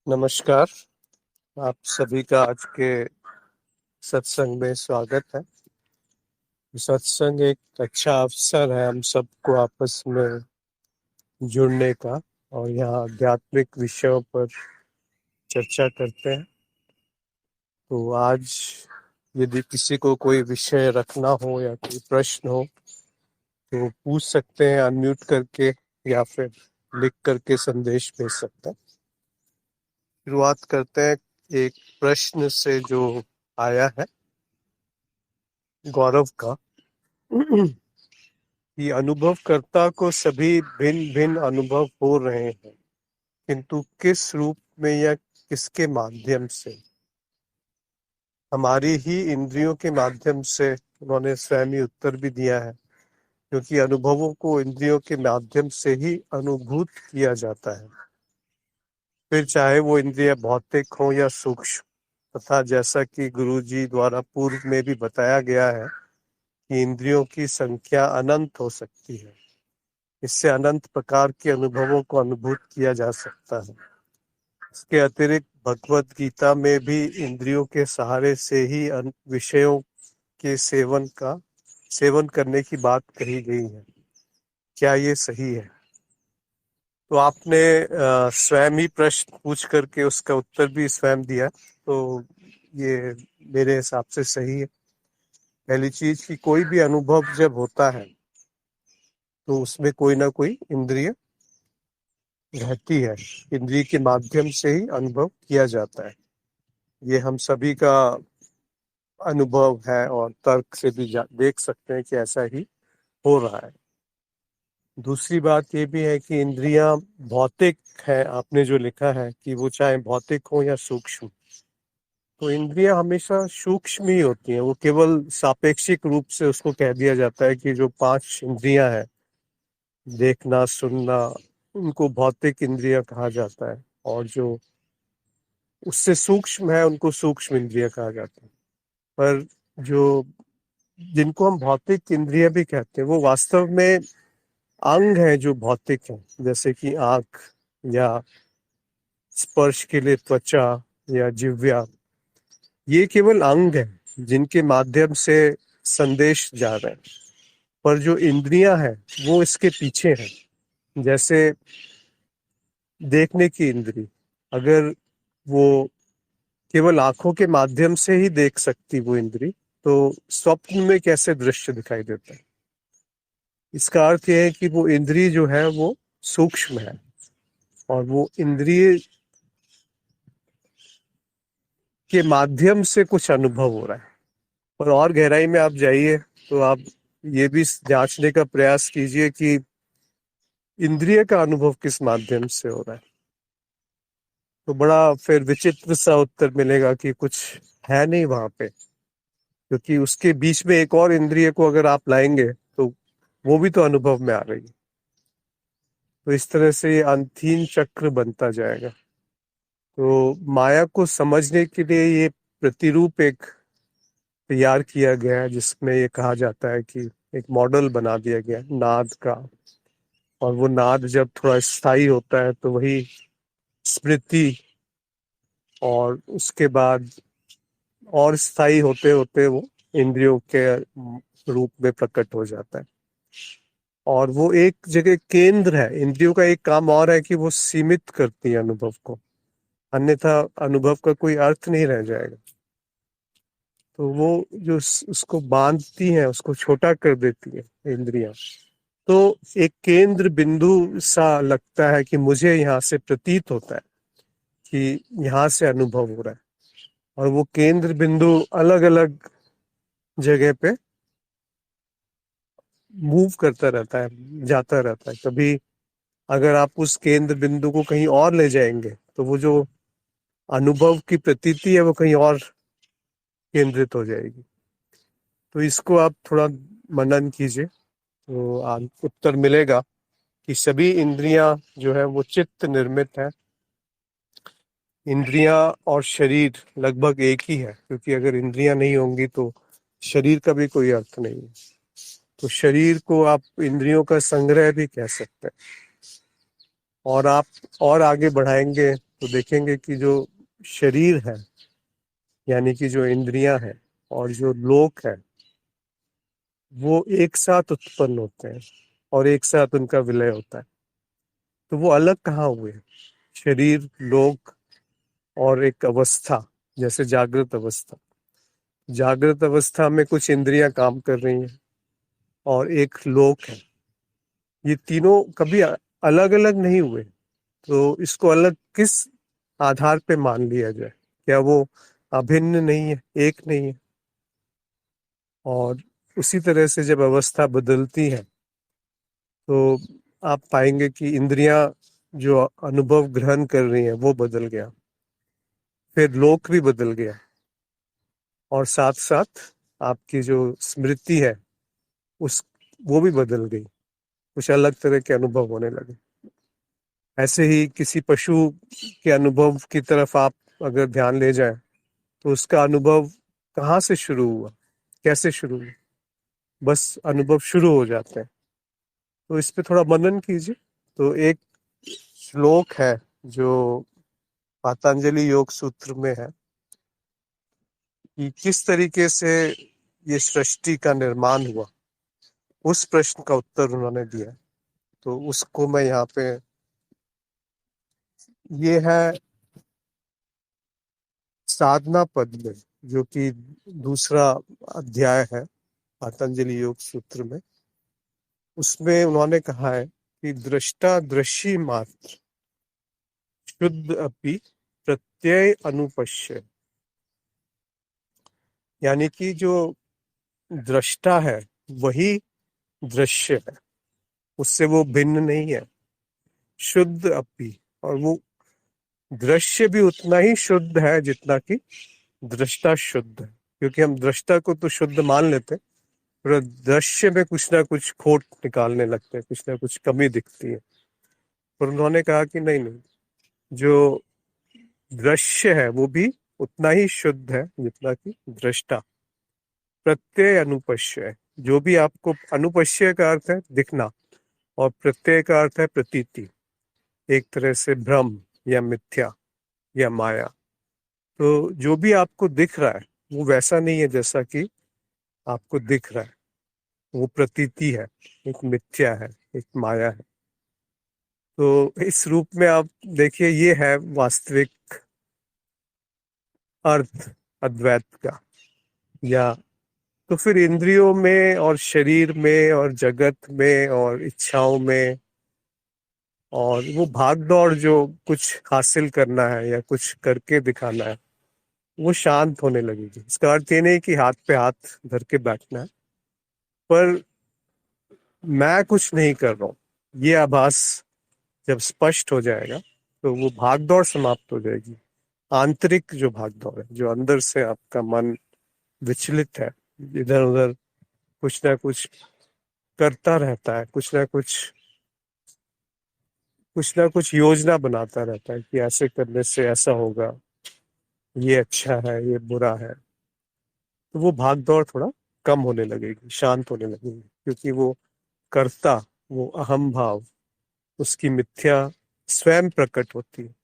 नमस्कार। आप सभी का आज के सत्संग में स्वागत है। सत्संग एक अच्छा अवसर है हम सबको आपस में जुड़ने का और यहाँ आध्यात्मिक विषयों पर चर्चा करते हैं। तो आज यदि किसी को कोई विषय रखना हो या कोई प्रश्न हो तो पूछ सकते हैं अनम्यूट करके या फिर लिख करके संदेश भेज सकते हैं। शुरुआत करते हैं एक प्रश्न से जो आया है गौरव का कि अनुभवकर्ता को सभी भिन्न भिन्न अनुभव हो रहे हैं, किंतु किस रूप में या किसके माध्यम से? हमारी ही इंद्रियों के माध्यम से। उन्होंने स्वयं ही उत्तर भी दिया है, क्योंकि अनुभवों को इंद्रियों के माध्यम से ही अनुभूत किया जाता है, फिर चाहे वो इंद्रिय भौतिक हो या सूक्ष्म। तथा जैसा कि गुरुजी द्वारा पूर्व में भी बताया गया है कि इंद्रियों की संख्या अनंत हो सकती है। इससे अनंत प्रकार के अनुभवों को अनुभूत किया जा सकता है। इसके अतिरिक्त भगवत गीता में भी इंद्रियों के सहारे से ही विषयों के सेवन करने की बात कही गई है। क्या ये सही है? तो आपने स्वयं ही प्रश्न पूछ करके उसका उत्तर भी स्वयं दिया, तो ये मेरे हिसाब से सही है। पहली चीज कि कोई भी अनुभव जब होता है तो उसमें कोई ना कोई इंद्रिय रहती है। इंद्रिय के माध्यम से ही अनुभव किया जाता है। ये हम सभी का अनुभव है और तर्क से भी देख सकते हैं कि ऐसा ही हो रहा है। दूसरी बात ये भी है कि इंद्रियां भौतिक है। आपने जो लिखा है कि वो चाहे भौतिक हो या सूक्ष्म, तो इंद्रियां हमेशा सूक्ष्म ही होती हैं। वो केवल सापेक्षिक रूप से उसको कह दिया जाता है कि जो 5 इंद्रियां हैं, देखना सुनना, उनको भौतिक इंद्रियां कहा जाता है, और जो उससे सूक्ष्म है उनको सूक्ष्म इंद्रिय कहा जाता है। पर जो जिनको हम भौतिक इंद्रिय भी कहते हैं, वो वास्तव में अंग है जो भौतिक है। जैसे कि आंख, या स्पर्श के लिए त्वचा या जिह्वा, ये केवल अंग है जिनके माध्यम से संदेश जा रहे हैं। पर जो इंद्रियां हैं वो इसके पीछे हैं। जैसे देखने की इंद्री, अगर वो केवल आंखों के माध्यम से ही देख सकती वो इंद्री, तो स्वप्न में कैसे दृश्य दिखाई देता है? इसका अर्थ यह है कि वो इंद्रिय जो है वो सूक्ष्म है, और वो इंद्रिय के माध्यम से कुछ अनुभव हो रहा है। और गहराई में आप जाइए तो आप ये भी जांचने का प्रयास कीजिए कि इंद्रिय का अनुभव किस माध्यम से हो रहा है। तो बड़ा फिर विचित्र सा उत्तर मिलेगा कि कुछ है नहीं वहां पे, क्योंकि उसके बीच में एक और इंद्रिय को अगर आप लाएंगे तो वो भी तो अनुभव में आ रही है। तो इस तरह से ये अंतहीन चक्र बनता जाएगा। तो माया को समझने के लिए ये प्रतिरूप एक तैयार किया गया है, जिसमें ये कहा जाता है कि एक मॉडल बना दिया गया है नाद का। और वो नाद जब थोड़ा स्थायी होता है तो वही स्मृति, और उसके बाद और स्थायी होते होते वो इंद्रियों के रूप में प्रकट हो जाता है। और वो एक जगह केंद्र है। इंद्रियों का एक काम और है कि वो सीमित करती है अनुभव को, अन्यथा अनुभव का कोई अर्थ नहीं रह जाएगा। तो वो जो उसको बांधती है, उसको छोटा कर देती है इंद्रियां। तो एक केंद्र बिंदु सा लगता है कि मुझे यहाँ से प्रतीत होता है कि यहाँ से अनुभव हो रहा है। और वो केंद्र बिंदु अलग अलग जगह पे मूव करता रहता है, जाता रहता है। कभी अगर आप उस केंद्र बिंदु को कहीं और ले जाएंगे तो वो जो अनुभव की प्रतीति है वो कहीं और केंद्रित हो जाएगी। तो इसको आप थोड़ा मनन कीजिए, तो उत्तर मिलेगा कि सभी इंद्रियां जो है वो चित्त निर्मित है। इंद्रियां और शरीर लगभग एक ही है, क्योंकि अगर इंद्रियां नहीं होंगी तो शरीर का भी कोई अर्थ नहीं है। तो शरीर को आप इंद्रियों का संग्रह भी कह सकते हैं। और आप और आगे बढ़ाएंगे तो देखेंगे कि जो शरीर है, यानी कि जो इंद्रियां हैं और जो लोक है, वो एक साथ उत्पन्न होते हैं और एक साथ उनका विलय होता है। तो वो अलग कहाँ हुए? शरीर, लोक और एक अवस्था, जैसे जागृत अवस्था। जागृत अवस्था में कुछ इंद्रियां काम कर रही हैं और एक लोक है। ये तीनों कभी अलग अलग नहीं हुए। तो इसको अलग किस आधार पे मान लिया जाए? क्या वो अभिन्न नहीं है, एक नहीं है? और उसी तरह से जब अवस्था बदलती है तो आप पाएंगे कि इंद्रियां जो अनुभव ग्रहण कर रही हैं वो बदल गया, फिर लोक भी बदल गया, और साथ साथ आपकी जो स्मृति है उस वो भी बदल गई। कुछ अलग तरह के अनुभव होने लगे। ऐसे ही किसी पशु के अनुभव की तरफ आप अगर ध्यान ले जाएं तो उसका अनुभव कहाँ से शुरू हुआ, कैसे शुरू हुआ? बस अनुभव शुरू हो जाते हैं। तो इस पे थोड़ा मनन कीजिए। तो एक श्लोक है जो पातंजलि योग सूत्र में है कि किस तरीके से ये सृष्टि का निर्माण हुआ, उस प्रश्न का उत्तर उन्होंने दिया। तो उसको मैं यहाँ पे, ये है साधना पद में, जो कि दूसरा अध्याय है पतंजलि योग सूत्र में। उसमें उन्होंने कहा है कि दृष्टा दृश्य मात्र शुद्ध अपि प्रत्यय अनुपश्य। यानी कि जो दृष्टा है वही दृश्य है, उससे वो भिन्न नहीं है। शुद्ध अपि, और वो दृश्य भी उतना ही शुद्ध है जितना कि दृष्टा शुद्ध है। क्योंकि हम दृष्टा को तो शुद्ध मान लेते हैं, पर दृश्य में कुछ ना कुछ खोट निकालने लगते हैं, कुछ ना कुछ कमी दिखती है। पर उन्होंने कहा कि नहीं नहीं, जो दृश्य है वो भी उतना ही शुद्ध है जितना कि दृष्टा। प्रत्यय अनुपश्य है। जो भी आपको, अनुपश्य का अर्थ है दिखना, और प्रत्यय का अर्थ है प्रतीति, एक तरह से भ्रम या मिथ्या या माया। तो जो भी आपको दिख रहा है वो वैसा नहीं है जैसा कि आपको दिख रहा है। वो प्रतीति है, एक मिथ्या है, एक माया है। तो इस रूप में आप देखिए, ये है वास्तविक अर्थ अद्वैत का। या तो फिर इंद्रियों में और शरीर में और जगत में और इच्छाओं में और वो भाग दौड़ जो कुछ हासिल करना है या कुछ करके दिखाना है, वो शांत होने लगेगी। इसका अर्थ ये नहीं कि हाथ पे हाथ धर के बैठना है, पर मैं कुछ नहीं कर रहा हूँ, ये आभास जब स्पष्ट हो जाएगा तो वो भाग दौड़ समाप्त हो जाएगी। आंतरिक जो भाग दौड़ है, जो अंदर से आपका मन विचलित है, इधर उधर कुछ ना कुछ करता रहता है, कुछ ना कुछ योजना बनाता रहता है कि ऐसे करने से ऐसा होगा, ये अच्छा है, ये बुरा है। तो वो भाग दौड़ थोड़ा कम होने लगेगी, शांत होने लगेगी, क्योंकि वो कर्ता, वो अहम भाव, उसकी मिथ्या स्वयं प्रकट होती है।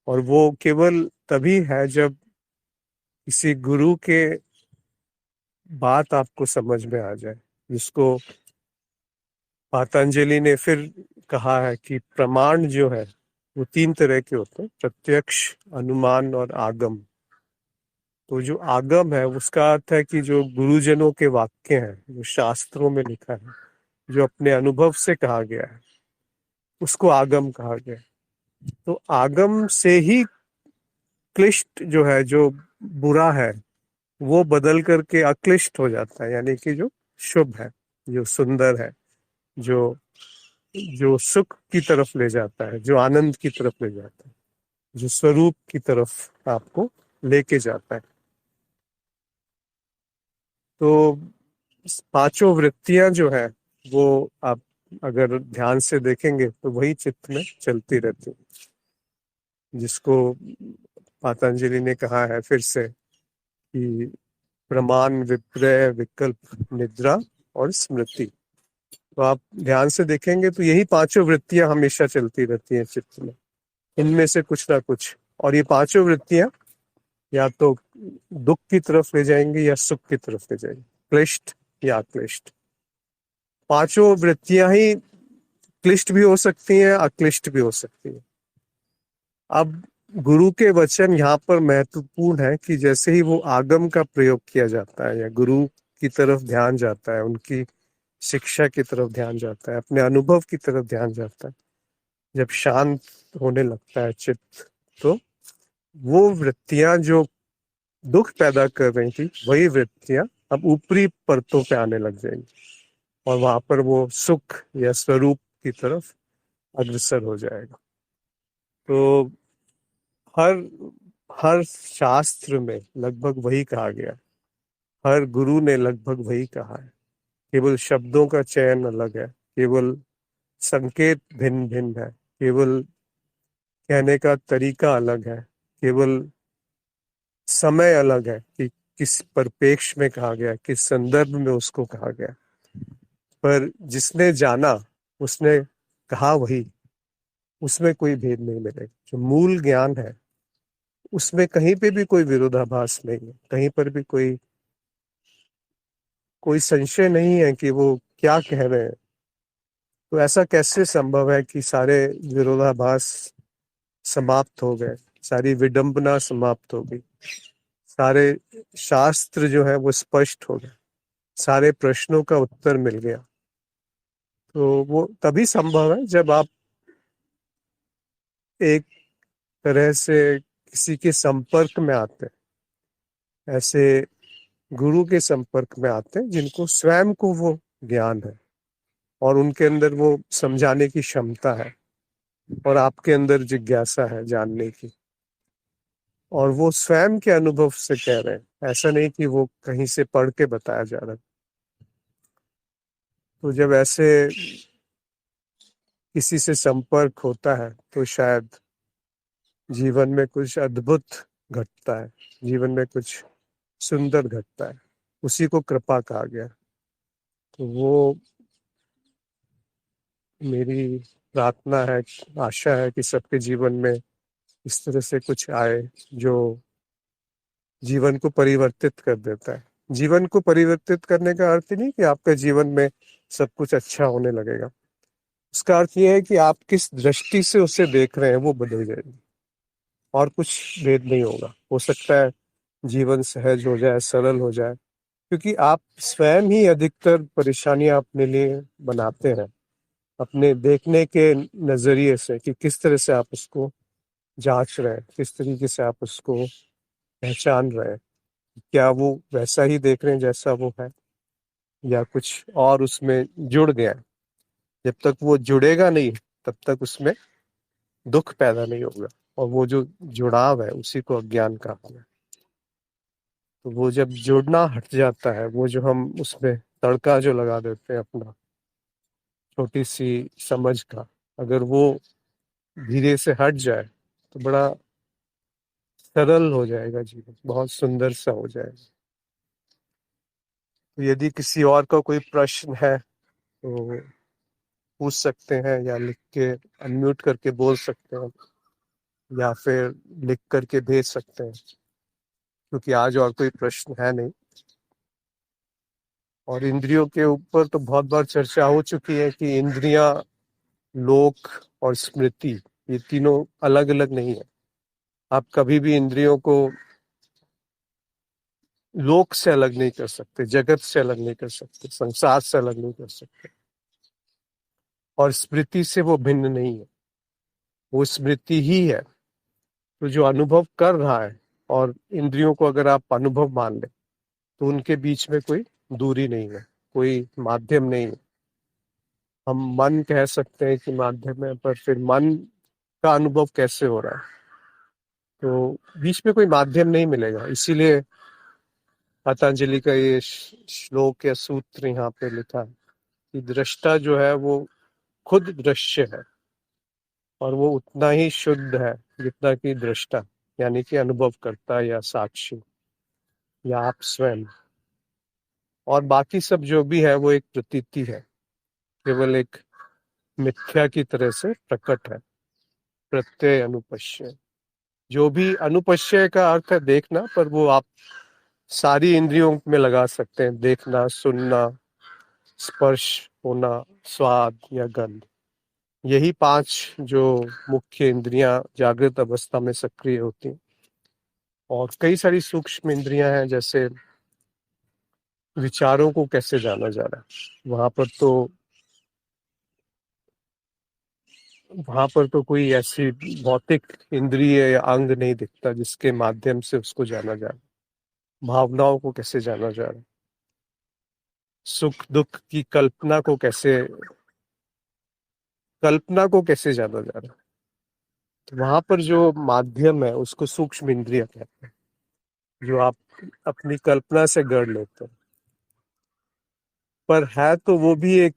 और वो केवल तभी है जब किसी गुरु के बात आपको समझ में आ जाए, जिसको पतंजलि ने फिर कहा है कि प्रमाण जो है वो तीन तरह के होते हैं: प्रत्यक्ष, अनुमान और आगम। तो जो आगम है उसका अर्थ है कि जो गुरुजनों के वाक्य हैं, जो शास्त्रों में लिखा है, जो अपने अनुभव से कहा गया है, उसको आगम कहा गया है। तो आगम से ही क्लिष्ट जो है, जो बुरा है, वो बदल करके अक्लिष्ट हो जाता है, यानी कि जो शुभ है, जो सुंदर है, जो जो सुख की तरफ ले जाता है, जो आनंद की तरफ ले जाता है, जो स्वरूप की तरफ आपको लेके जाता है। तो पांचों वृत्तियां जो है वो आप अगर ध्यान से देखेंगे तो वही चित्त में चलती रहती है, जिसको पतंजलि ने कहा है फिर से कि प्रमाण, विपर्य, विकल्प, निद्रा और स्मृति। तो आप ध्यान से देखेंगे तो यही पांचों वृत्तियां हमेशा चलती रहती हैं चित्त में। इनमें से कुछ ना कुछ। और ये पांचों वृत्तियां या तो दुख की तरफ ले जाएंगी या सुख की तरफ ले जाएंगी, क्लिष्ट या अक्लिष्ट। पांचों वृत्तियां ही क्लिष्ट भी हो सकती हैं, अक्लिष्ट भी हो सकती हैं। अब गुरु के वचन यहाँ पर महत्वपूर्ण है कि जैसे ही वो आगम का प्रयोग किया जाता है या गुरु की तरफ ध्यान जाता है, उनकी शिक्षा की तरफ ध्यान जाता है, अपने अनुभव की तरफ ध्यान जाता है, जब शांत होने लगता है चित्त, तो वो वृत्तियां जो दुख पैदा कर रही थी, वही वृत्तियां अब ऊपरी परतों पे आने लग जाएंगी और वहां पर वो सुख या स्वरूप की तरफ अग्रसर हो जाएगा। तो हर हर शास्त्र में लगभग वही कहा गया, हर गुरु ने लगभग वही कहा है। केवल शब्दों का चयन अलग है, केवल संकेत भिन्न भिन्न है, केवल कहने का तरीका अलग है, केवल समय अलग है कि किस परिपेक्ष में कहा गया, किस संदर्भ में उसको कहा गया। पर जिसने जाना, उसने कहा वही, उसमें कोई भेद नहीं मिलेगा। जो मूल ज्ञान है उसमें कहीं पे भी कोई विरोधाभास नहीं है, कहीं पर भी कोई कोई संशय नहीं है कि वो क्या कह रहे हैं। तो ऐसा कैसे संभव है कि सारे विरोधाभास समाप्त हो गए, सारी विडंबना समाप्त हो गई, सारे शास्त्र जो है वो स्पष्ट हो गए, सारे प्रश्नों का उत्तर मिल गया। तो वो तभी संभव है जब आप एक तरह से किसी के संपर्क में आते हैं, ऐसे गुरु के संपर्क में आते हैं जिनको स्वयं को वो ज्ञान है और उनके अंदर वो समझाने की क्षमता है और आपके अंदर जिज्ञासा है जानने की, और वो स्वयं के अनुभव से कह रहे हैं, ऐसा नहीं कि वो कहीं से पढ़ के बताया जा रहा है। तो जब ऐसे किसी से संपर्क होता है तो शायद जीवन में कुछ अद्भुत घटता है, जीवन में कुछ सुंदर घटता है। उसी को कृपा कहा गया। तो वो मेरी प्रार्थना है, आशा है कि सबके जीवन में इस तरह से कुछ आए जो जीवन को परिवर्तित कर देता है। जीवन को परिवर्तित करने का अर्थ ही नहीं कि आपका जीवन में सब कुछ अच्छा होने लगेगा। उसका अर्थ यह है कि आप किस दृष्टि से उसे देख रहे हैं वो बदल जाएगी, और कुछ भेद नहीं होगा। हो सकता है जीवन सहज हो जाए, सरल हो जाए, क्योंकि आप स्वयं ही अधिकतर परेशानियां अपने लिए बनाते हैं अपने देखने के नजरिए से, कि किस तरह से आप उसको जांच रहे हैं, किस तरीके से आप उसको पहचान रहे हैं। क्या वो वैसा ही देख रहे हैं जैसा वो है, या कुछ और उसमें जुड़ गया है। जब तक वो जुड़ेगा नहीं, तब तक उसमें दुख पैदा नहीं होगा, और वो जो जुड़ाव है उसी को अज्ञान कहते हैं। तो वो जब जुड़ना हट जाता है, वो जो हम उसमें तड़का जो लगा देते हैं अपना छोटी सी समझ का, अगर वो धीरे से हट जाए तो बड़ा सरल हो जाएगा जीवन, बहुत सुंदर सा हो जाएगा। तो यदि किसी और का कोई प्रश्न है तो पूछ सकते हैं, या लिख के अनम्यूट करके बोल सकते हैं, या फिर लिख करके भेज सकते हैं, क्योंकि आज और कोई प्रश्न है नहीं। और इंद्रियों के ऊपर तो बहुत बार चर्चा हो चुकी है कि इंद्रियां, लोक और स्मृति, ये तीनों अलग अलग नहीं है। आप कभी भी इंद्रियों को लोक से अलग नहीं कर सकते, जगत से अलग नहीं कर सकते, संसार से अलग नहीं कर सकते, और स्मृति से वो भिन्न नहीं है, वो स्मृति ही है। तो जो अनुभव कर रहा है, और इंद्रियों को अगर आप अनुभव मान ले, तो उनके बीच में कोई दूरी नहीं है, कोई माध्यम नहीं है। हम मन कह सकते हैं कि माध्यम है, पर फिर मन का अनुभव कैसे हो रहा है? तो बीच में कोई माध्यम नहीं मिलेगा। इसीलिए पतंजलि का ये श्लोक या सूत्र यहाँ पे लिखा है कि दृष्टा जो है वो खुद दृश्य है, और वो उतना ही शुद्ध है जितना कि दृष्टा, यानी कि अनुभव करता या साक्षी या आप स्वयं। और बाकी सब जो भी है वो एक प्रतीति है, केवल एक मिथ्या की तरह से प्रकट है। प्रत्यय अनुपश्य। जो भी अनुपश्य का अर्थ है देखना, पर वो आप सारी इंद्रियों में लगा सकते हैं, देखना, सुनना, स्पर्श होना, स्वाद या गंध। यही 5 जो मुख्य इंद्रियां जागृत अवस्था में सक्रिय होती हैं। और कई सारी सूक्ष्म इंद्रियां हैं, जैसे विचारों को कैसे जाना जा रहा है, वहां पर तो कोई ऐसी भौतिक इंद्रिय या अंग नहीं दिखता जिसके माध्यम से उसको जाना जा रहा है। भावनाओं को कैसे जाना जा रहा है, सुख दुख की कल्पना को कैसे जाना जा रहा है। तो वहां पर जो माध्यम है उसको सूक्ष्म इंद्रिय कहते हैं, जो आप अपनी कल्पना से गढ़ लेते हैं। पर है तो वो भी एक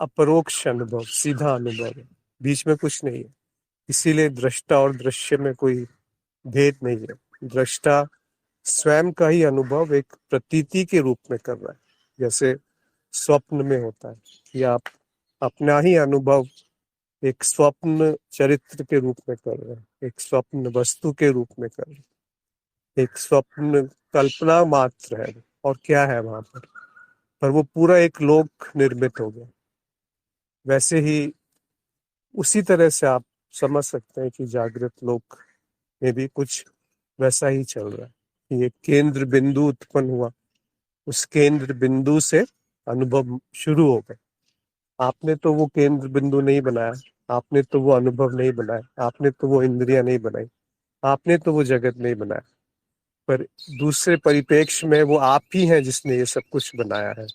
अपरोक्ष अनुभव, सीधा अनुभव है, बीच में कुछ नहीं है। इसीलिए दृष्टा और दृश्य में कोई भेद नहीं है। दृष्टा स्वयं का ही अनुभव एक प्रतीति के रूप में कर रहा है, जैसे स्वप्न में होता है कि आप अपना ही अनुभव एक स्वप्न चरित्र के रूप में कर रहे हैं, एक स्वप्न वस्तु के रूप में कर रहे हैं, एक स्वप्न कल्पना मात्र है। और क्या है वहां पर वो पूरा एक लोक निर्मित हो गया। वैसे ही उसी तरह से आप समझ सकते हैं कि जागृत लोक में भी कुछ वैसा ही चल रहा है। ये केंद्र बिंदु उत्पन्न हुआ, उस केंद्र बिंदु से अनुभव शुरू हो गए। आपने तो वो केंद्र बिंदु नहीं बनाया, आपने तो वो अनुभव नहीं बनाया, आपने तो वो इंद्रियां नहीं बनाई, आपने तो वो जगत नहीं बनाया। पर दूसरे परिप्रेक्ष्य में वो आप ही हैं जिसने ये सब कुछ बनाया है।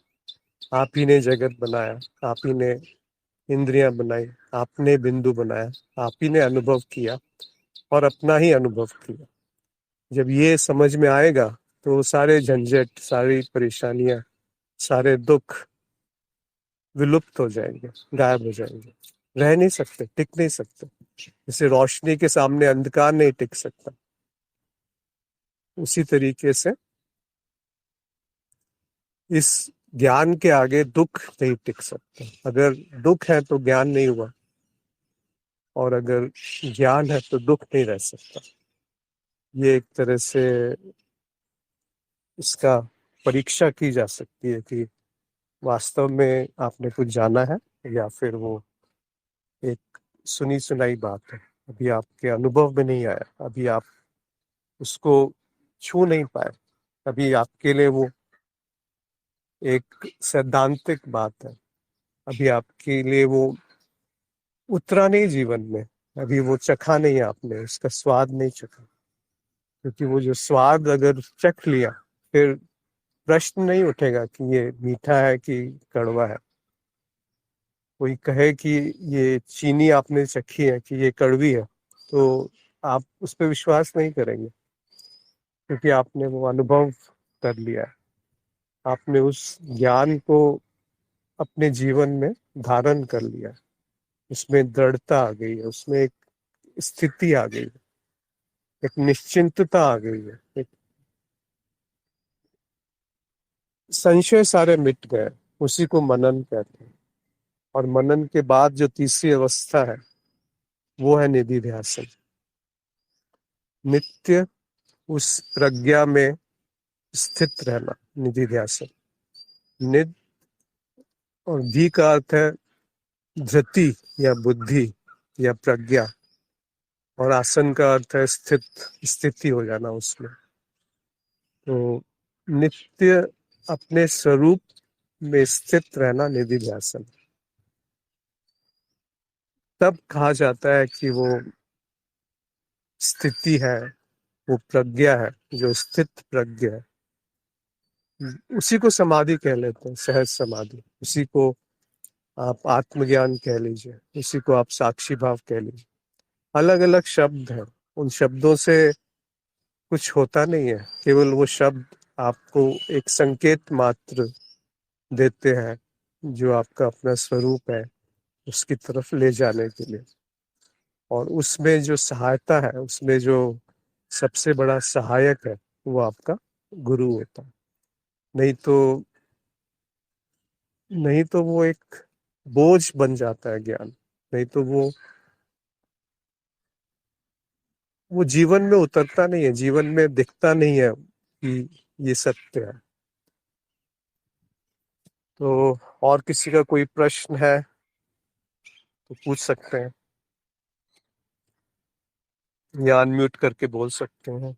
आप ही ने जगत बनाया, आप ही ने इंद्रियां बनाई, आपने बिंदु बनाया, आप ही ने अनुभव किया और अपना ही अनुभव किया। जब ये समझ में आएगा तो सारे झंझट, सारी परेशानियां, सारे दुख विलुप्त हो जाएंगे, गायब हो जाएंगे। रह नहीं सकते, टिक नहीं सकते। जैसे रोशनी के सामने अंधकार नहीं टिक सकता, उसी तरीके से इस ज्ञान के आगे दुख नहीं टिक सकता। अगर दुख है तो ज्ञान नहीं हुआ, और अगर ज्ञान है तो दुख नहीं रह सकता। ये एक तरह से इसका परीक्षा की जा सकती है कि वास्तव में आपने कुछ जाना है या फिर वो एक सुनी सुनाई बात है, अभी आपके अनुभव में नहीं आया, अभी आप उसको छू नहीं पाए, अभी आपके लिए वो एक सैद्धांतिक बात है, अभी आपके लिए वो उतरा नहीं जीवन में, अभी वो चखा नहीं, आपने उसका स्वाद नहीं चखा। क्योंकि वो जो स्वाद अगर चख लिया, फिर प्रश्न नहीं उठेगा कि ये मीठा है कि कड़वा है। कोई कहे कि ये चीनी आपने चखी है कि ये कड़वी है, तो आप उस पर विश्वास नहीं करेंगे, क्योंकि आपने वो अनुभव कर लिया है। आपने उस ज्ञान को अपने जीवन में धारण कर लिया है। उसमें दृढ़ता आ गई है, उसमें एक स्थिति आ गई है, एक निश्चिंतता आ गई है, एक संशय सारे मिट गए। उसी को मनन कहते हैं। और मनन के बाद जो तीसरी अवस्था है वो है निधिध्यासन। नित्य उस प्रज्ञा में स्थित रहना, निधिध्यासन। निध और धी का अर्थ है धृति या बुद्धि या प्रज्ञा, और आसन का अर्थ है स्थित, स्थिति हो जाना उसमें। तो नित्य अपने स्वरूप में स्थित रहना निधिध्यासन। तब कहा जाता है कि वो स्थिति है, वो प्रज्ञा है, जो स्थित प्रज्ञा है। उसी को समाधि कह लेते हैं, सहज समाधि। उसी को आप आत्मज्ञान कह लीजिए, उसी को आप साक्षी भाव कह लीजिए। अलग अलग शब्द हैं, उन शब्दों से कुछ होता नहीं है। केवल वो शब्द आपको एक संकेत मात्र देते हैं, जो आपका अपना स्वरूप है उसकी तरफ ले जाने के लिए। और उसमें जो सहायता है, उसमें जो सबसे बड़ा सहायक है, वो आपका गुरु होता है। नहीं तो नहीं तो वो एक बोझ बन जाता है ज्ञान। नहीं तो वो वो जीवन में उतरता नहीं है, जीवन में दिखता नहीं है कि ये सत्य है। तो और किसी का कोई प्रश्न है तो पूछ सकते हैं या अनम्यूट करके बोल सकते हैं।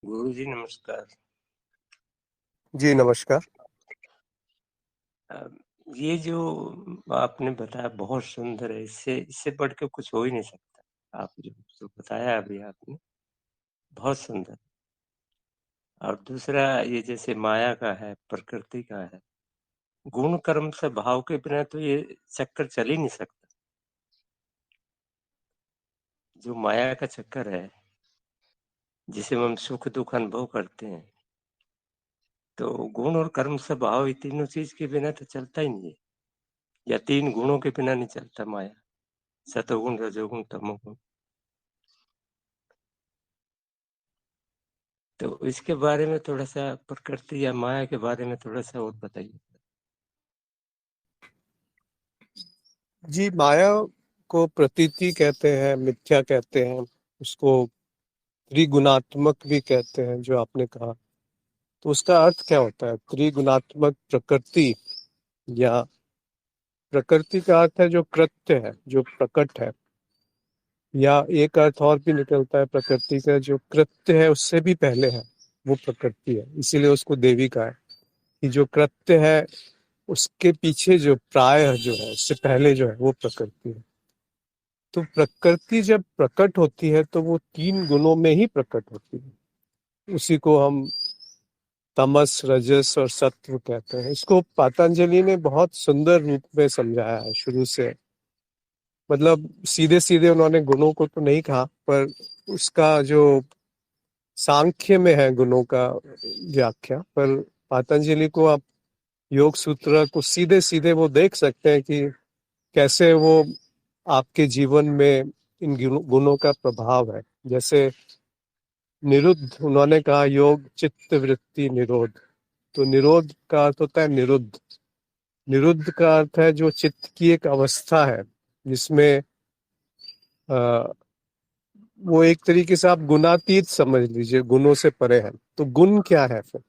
गुरु जी नमस्कार। जी नमस्कार। ये जो आपने बताया बहुत सुंदर है, इससे बढ़ के कुछ हो ही नहीं सकता। आप जो बताया अभी आपने बहुत सुंदर। और दूसरा ये जैसे माया का है, प्रकृति का है, गुण कर्म से भाव के बिना तो ये चक्कर चल ही नहीं सकता। जो माया का चक्कर है जिसे हम सुख दुख अनुभव करते हैं, तो गुण और कर्म से भाव, ये तीनों चीज के बिना तो चलता ही नहीं है, या तीन गुणों के बिना नहीं चलता माया, सतोगुण रजोगुण तमोगुण। तो इसके बारे में थोड़ा सा, प्रकृति या माया के बारे में थोड़ा सा और बताइए। जी, माया को प्रतीति कहते हैं, मिथ्या कहते हैं, उसको त्रिगुणात्मक भी कहते हैं जो आपने कहा। तो उसका अर्थ क्या होता है? त्रिगुणात्मक प्रकृति, या प्रकृति का अर्थ है जो कृत्य है, जो प्रकट है, या एक अर्थ और भी निकलता है प्रकृति का, जो कृत्य है उससे भी पहले है, वो प्रकृति है। इसीलिए उसको देवी का है कि जो कृत्य है उसके पीछे जो प्राय जो है, उससे पहले जो है, वो प्रकृति है। तो प्रकृति जब प्रकट होती है तो वो तीन गुणों में ही प्रकट होती है। उसी को हम तमस, रजस और सत्व कहते हैं। इसको पतंजलि ने बहुत सुंदर रूप में समझाया है शुरू से। मतलब सीधे सीधे उन्होंने गुणों को तो नहीं कहा, पर उसका जो सांख्य में है गुणों का व्याख्या, पर पतंजलि को आप योग सूत्र को सीधे सीधे वो देख सकते हैं कि कैसे वो आपके जीवन में इन गुणों का प्रभाव है। जैसे निरुद्ध, उन्होंने कहा योग चित्त वृत्ति निरोध। तो निरोध का अर्थ होता है निरुद्ध। निरुद्ध का अर्थ है जो चित्त की एक अवस्था है जिसमें वो एक तरीके से आप गुणातीत समझ लीजिए, गुणों से परे है। तो गुण क्या है फिर?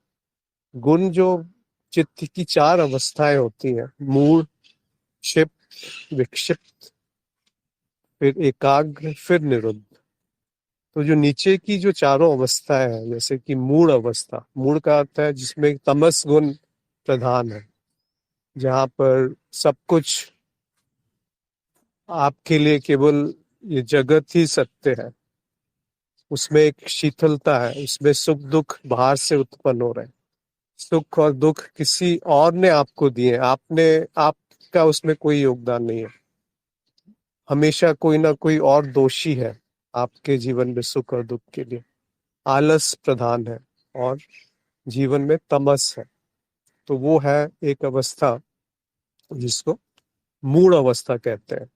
गुण जो चित्त की चार अवस्थाएं होती हैं, मूढ़, क्षिप्त, विक्षिप्त, फिर एकाग्र, फिर निरुद्ध। तो जो नीचे की जो चारों अवस्थाएं हैं, जैसे कि मूढ़ अवस्था, मूढ़ का अर्थ है जिसमें तमस गुण प्रधान है, जहां पर सब कुछ आपके लिए केवल ये जगत ही सत्य है। उसमें एक शीतलता है, उसमें सुख दुख बाहर से उत्पन्न हो रहे हैं। सुख और दुख किसी और ने आपको दिए, आपका उसमें कोई योगदान नहीं है। हमेशा कोई ना कोई और दोषी है आपके जीवन में सुख और दुख के लिए। आलस प्रधान है और जीवन में तमस है। तो वो है एक अवस्था जिसको मूढ़ अवस्था कहते हैं,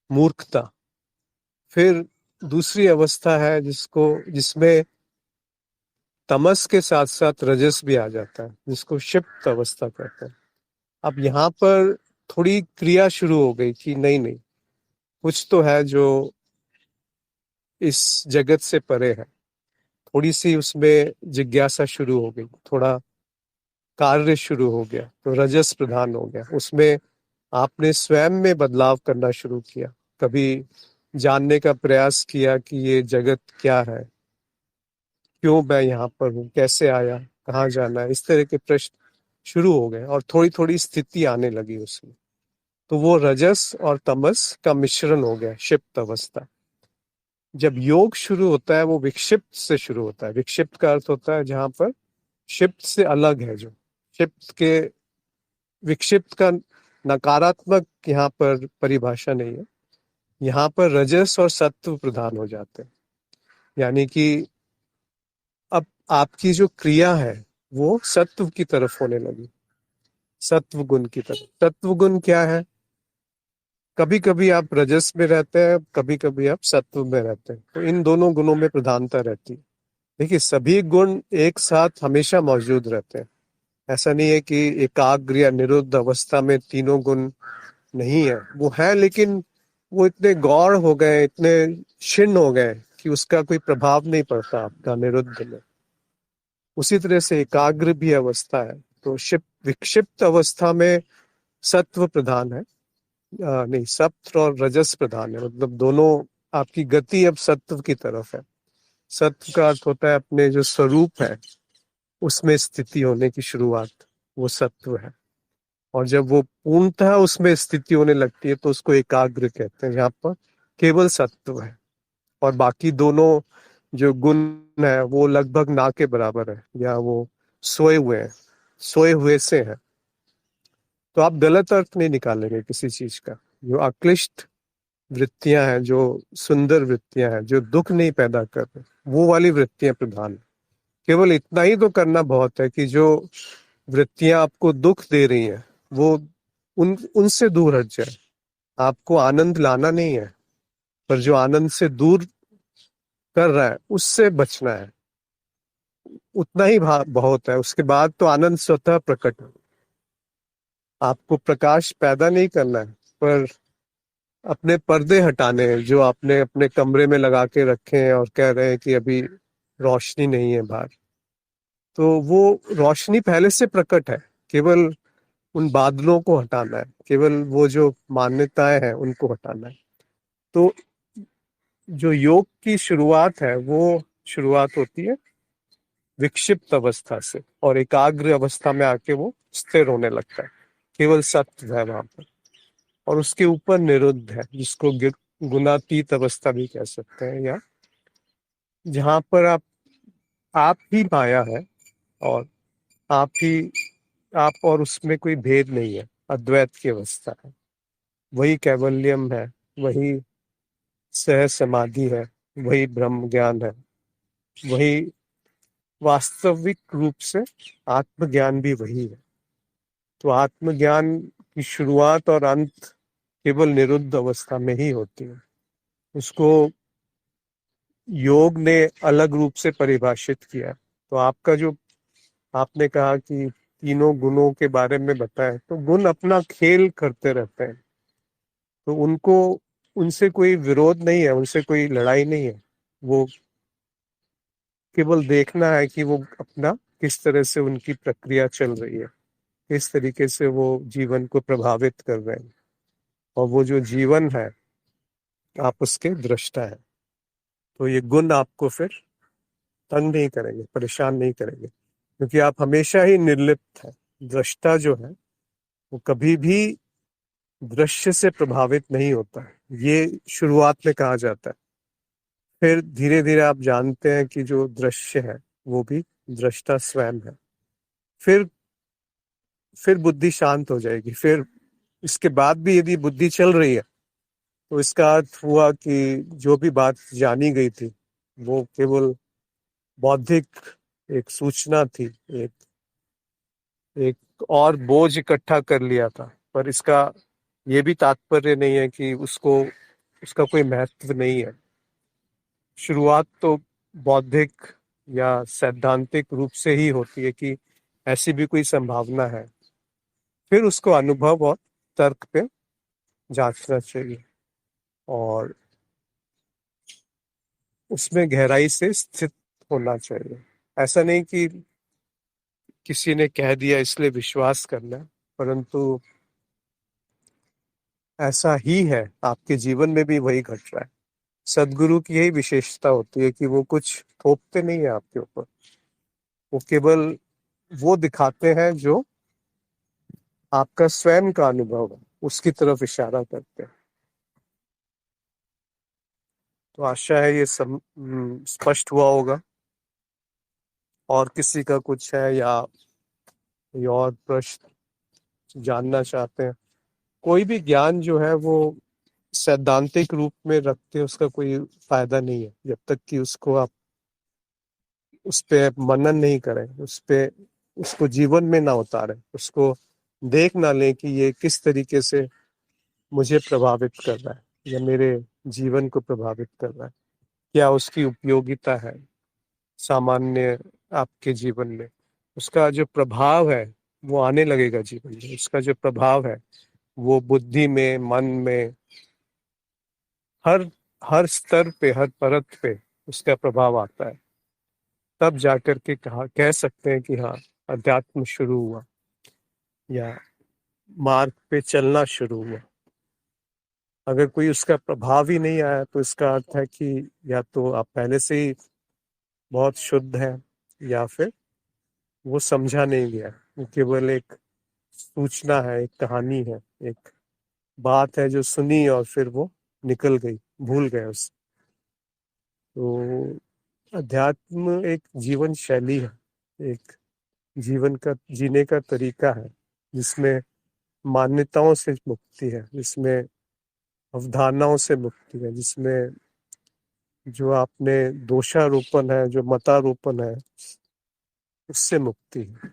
मूर्खता। फिर दूसरी अवस्था है जिसमें तमस के साथ साथ रजस भी आ जाता है, जिसको क्षिप्त अवस्था कहते हैं। अब यहाँ पर थोड़ी क्रिया शुरू हो गई कि नहीं नहीं, कुछ तो है जो इस जगत से परे है। थोड़ी सी उसमें जिज्ञासा शुरू हो गई, थोड़ा कार्य शुरू हो गया, तो रजस प्रधान हो गया। उसमें आपने स्वयं में बदलाव करना शुरू किया, कभी जानने का प्रयास किया कि ये जगत क्या है, क्यों मैं यहाँ पर हूँ, कैसे आया, कहाँ जाना है, इस तरह के प्रश्न शुरू हो गए और थोड़ी थोड़ी स्थिति आने लगी उसमें। तो वो रजस और तमस का मिश्रण हो गया, क्षिप्त अवस्था। जब योग शुरू होता है वो विक्षिप्त से शुरू होता है। विक्षिप्त का अर्थ होता है जहां पर क्षिप्त से अलग है। जो क्षिप्त के, विक्षिप्त का नकारात्मक यहाँ पर परिभाषा नहीं है। यहाँ पर रजस और सत्व प्रधान हो जाते हैं, यानी कि अब आपकी जो क्रिया है वो सत्व की तरफ होने लगी, सत्व गुण की तरफ। सत्व गुण क्या है? कभी कभी आप रजस में रहते हैं, कभी कभी आप सत्व में रहते हैं, तो इन दोनों गुणों में प्रधानता रहती है। देखिए, सभी गुण एक साथ हमेशा मौजूद रहते हैं। ऐसा नहीं है कि एकाग्र या निरुद्ध अवस्था में तीनों गुण नहीं है, वो है लेकिन वो इतने गौर हो गए, इतने क्षीण हो गए कि उसका कोई प्रभाव नहीं पड़ता आपका निरुद्ध में। उसी तरह से एकाग्र भी अवस्था है। तो विक्षिप्त अवस्था में सत्व प्रधान है, नहीं, सत्व और रजस प्रधान है, मतलब दोनों। आपकी गति अब सत्व की तरफ है। सत्व का अर्थ होता है अपने जो स्वरूप है उसमें स्थिति होने की शुरुआत, वो सत्व है। और जब वो पूर्णतः उसमें स्थिति होने लगती है तो उसको एकाग्र कहते हैं, जहाँ पर केवल सत्व है और बाकी दोनों जो गुण है वो लगभग ना के बराबर है, या वो सोए हुए हैं, सोए हुए से है। तो आप गलत अर्थ नहीं निकालेंगे किसी चीज का। जो अक्लिष्ट वृत्तियां हैं, जो सुंदर वृत्तियां हैं, जो दुख नहीं पैदा कर रहे, वो वाली वृत्तियां प्रधान है। केवल इतना ही तो करना बहुत है कि जो वृत्तियां आपको दुख दे रही हैं वो उनसे दूर हट जाए। आपको आनंद लाना नहीं है, पर जो आनंद से दूर कर रहा है उससे बचना है। उतना ही बहुत है। उसके बाद तो आनंद स्वतः प्रकट हो। आपको प्रकाश पैदा नहीं करना है, पर अपने पर्दे हटाने हैं जो आपने अपने कमरे में लगा के रखे हैं और कह रहे हैं कि अभी रोशनी नहीं है बाहर। तो वो रोशनी पहले से प्रकट है, केवल उन बादलों को हटाना है, केवल वो जो मान्यताएं हैं उनको हटाना है। तो जो योग की शुरुआत है वो शुरुआत होती है विक्षिप्त अवस्था से, और एकाग्र अवस्था में आके वो स्थिर होने लगता है। केवल सत्य है वहां पर, और उसके ऊपर निरुद्ध है, जिसको गुणातीत अवस्था भी कह सकते हैं, या जहां पर आप ही माया है, और आप ही आप, और उसमें कोई भेद नहीं है, अद्वैत की अवस्था है। वही कैवल्यम है, वही सह समाधि है, वही ब्रह्म ज्ञान है, वही वास्तविक रूप से आत्मज्ञान भी वही है। तो आत्मज्ञान की शुरुआत और अंत केवल निरुद्ध अवस्था में ही होती है। उसको योग ने अलग रूप से परिभाषित किया। तो आपका जो आपने कहा कि तीनों गुणों के बारे में बताया, तो गुण अपना खेल करते रहते हैं, तो उनको, उनसे कोई विरोध नहीं है, उनसे कोई लड़ाई नहीं है। वो केवल देखना है कि वो अपना किस तरह से उनकी प्रक्रिया चल रही है, किस तरीके से वो जीवन को प्रभावित कर रहे हैं। और वो जो जीवन है आप उसके दृष्टा है। तो ये गुण आपको फिर तंग नहीं करेंगे, परेशान नहीं करेंगे, क्योंकि आप हमेशा ही निर्लिप्त है। दृष्टा जो है वो कभी भी दृश्य से प्रभावित नहीं होता है, ये शुरुआत में कहा जाता है। फिर धीरे धीरे आप जानते हैं कि जो दृश्य है वो भी दृष्टा स्वयं है। फिर फिर बुद्धि शांत हो जाएगी। फिर इसके बाद भी यदि बुद्धि चल रही है तो इसका अर्थ हुआ कि जो भी बात जानी गई थी वो केवल बौद्धिक एक सूचना थी, एक एक और बोझ इकट्ठा कर लिया था। पर इसका ये भी तात्पर्य नहीं है कि उसका कोई महत्व नहीं है। शुरुआत तो बौद्धिक या सैद्धांतिक रूप से ही होती है कि ऐसी भी कोई संभावना है। फिर उसको अनुभव और तर्क पे जांचना चाहिए, और उसमें गहराई से स्थित होना चाहिए। ऐसा नहीं कि किसी ने कह दिया इसलिए विश्वास करना, परंतु ऐसा ही है, आपके जीवन में भी वही घट रहा है। सदगुरु की यही विशेषता होती है कि वो कुछ थोपते नहीं है आपके ऊपर, वो केवल वो दिखाते हैं जो आपका स्वयं का अनुभव है, उसकी तरफ इशारा करते हैं। तो आशा है ये सब स्पष्ट हुआ होगा। और किसी का कुछ है या कोई और प्रश्न जानना चाहते हैं? कोई भी ज्ञान जो है वो सैद्धांतिक रूप में रखते उसका कोई फायदा नहीं है, जब तक कि उसको आप उस पे मनन नहीं करें, उसको जीवन में ना उतारें, उसको देख ना लें कि ये किस तरीके से मुझे प्रभावित कर रहा है या मेरे जीवन को प्रभावित कर रहा है, क्या उसकी उपयोगिता है सामान्य आपके जीवन में। उसका जो प्रभाव है वो आने लगेगा जीवन में, उसका जो प्रभाव है वो बुद्धि में, मन में, हर हर स्तर पे, हर परत पे उसका प्रभाव आता है। तब जाकर के कह सकते हैं कि हाँ, अध्यात्म शुरू हुआ या मार्ग पे चलना शुरू हुआ। अगर कोई उसका प्रभाव ही नहीं आया तो इसका अर्थ है कि या तो आप पहले से ही बहुत शुद्ध हैं, या फिर वो समझा नहीं गया, वो केवल एक सूचना है, एक कहानी है, एक बात है जो सुनी और फिर वो निकल गई, भूल गए उसे। तो अध्यात्म एक जीवन शैली है, एक जीवन का जीने का तरीका है, जिसमें मान्यताओं से मुक्ति है, जिसमें अवधारणाओं से मुक्ति है, जिसमें जो आपने दोषारोपण है, जो मतारोपण है, उससे मुक्ति है,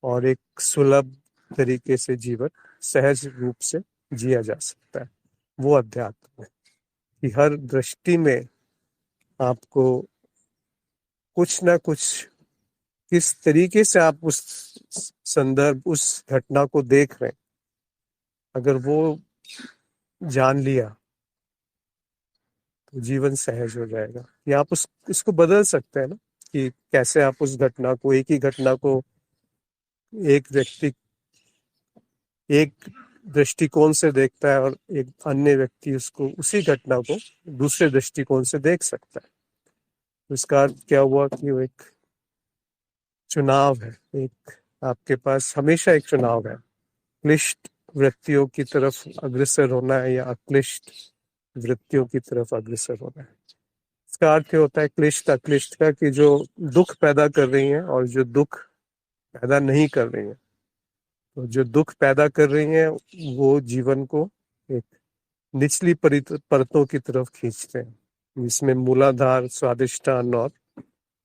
और एक सुलभ तरीके से जीवन सहज रूप से जिया जा सकता है। वो अध्यात्म है कि हर दृष्टि में आपको कुछ ना कुछ, किस तरीके से आप उस संदर्भ, उस घटना को देख रहे हैं, अगर वो जान लिया तो जीवन सहज हो जाएगा। कि आप इसको बदल सकते हैं ना, कि कैसे आप उस घटना को, एक ही घटना को एक व्यक्ति एक दृष्टिकोण से देखता है और एक अन्य व्यक्ति उसको, उसी घटना को दूसरे दृष्टिकोण से देख सकता है। तो इसका अर्थ क्या हुआ कि वो एक चुनाव है, एक आपके पास हमेशा एक चुनाव है, क्लिष्ट वृत्तियों की तरफ अग्रसर होना है या अक्लिष्ट वृत्तियों की तरफ अग्रसर होना है। इसका अर्थ ये होता है क्लिष्ट अक्लिष्ट का, कि जो दुख पैदा कर रही हैं और जो दुख पैदा नहीं कर रही हैं। तो जो दुख पैदा कर रही हैं वो जीवन को एक निचली परतों की तरफ खींचते हैं, जिसमें मूलाधार, स्वादिष्टान और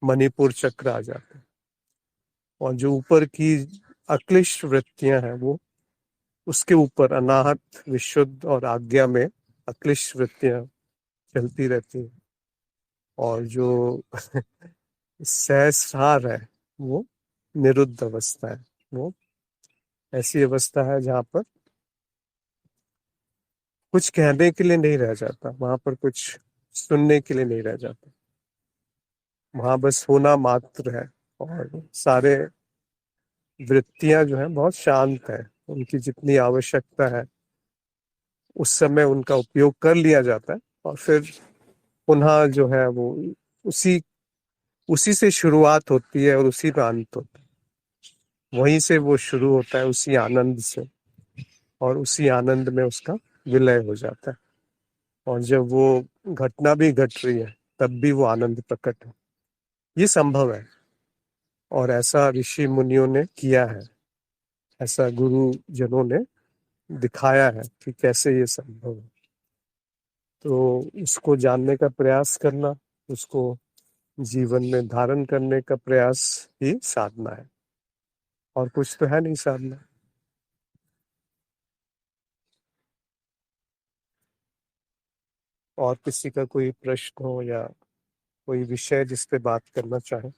मणिपुर चक्र आ जाते हैं। और जो ऊपर की अक्लिष्ट वृत्तियां हैं वो उसके ऊपर अनाहत, विशुद्ध और आज्ञा में अक्लिष्ट वृत्तियां चलती रहती हैं। और जो सहस्रार है वो निरुद्ध अवस्था है। वो ऐसी अवस्था है जहाँ पर कुछ कहने के लिए नहीं रह जाता, वहां पर कुछ सुनने के लिए नहीं रह जाता, वहां बस होना मात्र है। और सारे वृत्तियां जो है बहुत शांत है, उनकी जितनी आवश्यकता है उस समय उनका उपयोग कर लिया जाता है, और फिर पुनः जो है वो उसी उसी से शुरुआत होती है और उसी में अंत होता है। वहीं से वो शुरू होता है, उसी आनंद से, और उसी आनंद में उसका विलय हो जाता है। और जब वो घटना भी घट रही है तब भी वो आनंद प्रकट है। ये संभव है, और ऐसा ऋषि मुनियों ने किया है, ऐसा गुरु जनों ने दिखाया है कि कैसे ये संभव है। तो उसको जानने का प्रयास करना, उसको जीवन में धारण करने का प्रयास ही साधना है, और कुछ तो है नहीं साधना। और किसी का कोई प्रश्न हो या कोई विषय जिस पे बात करना चाहे?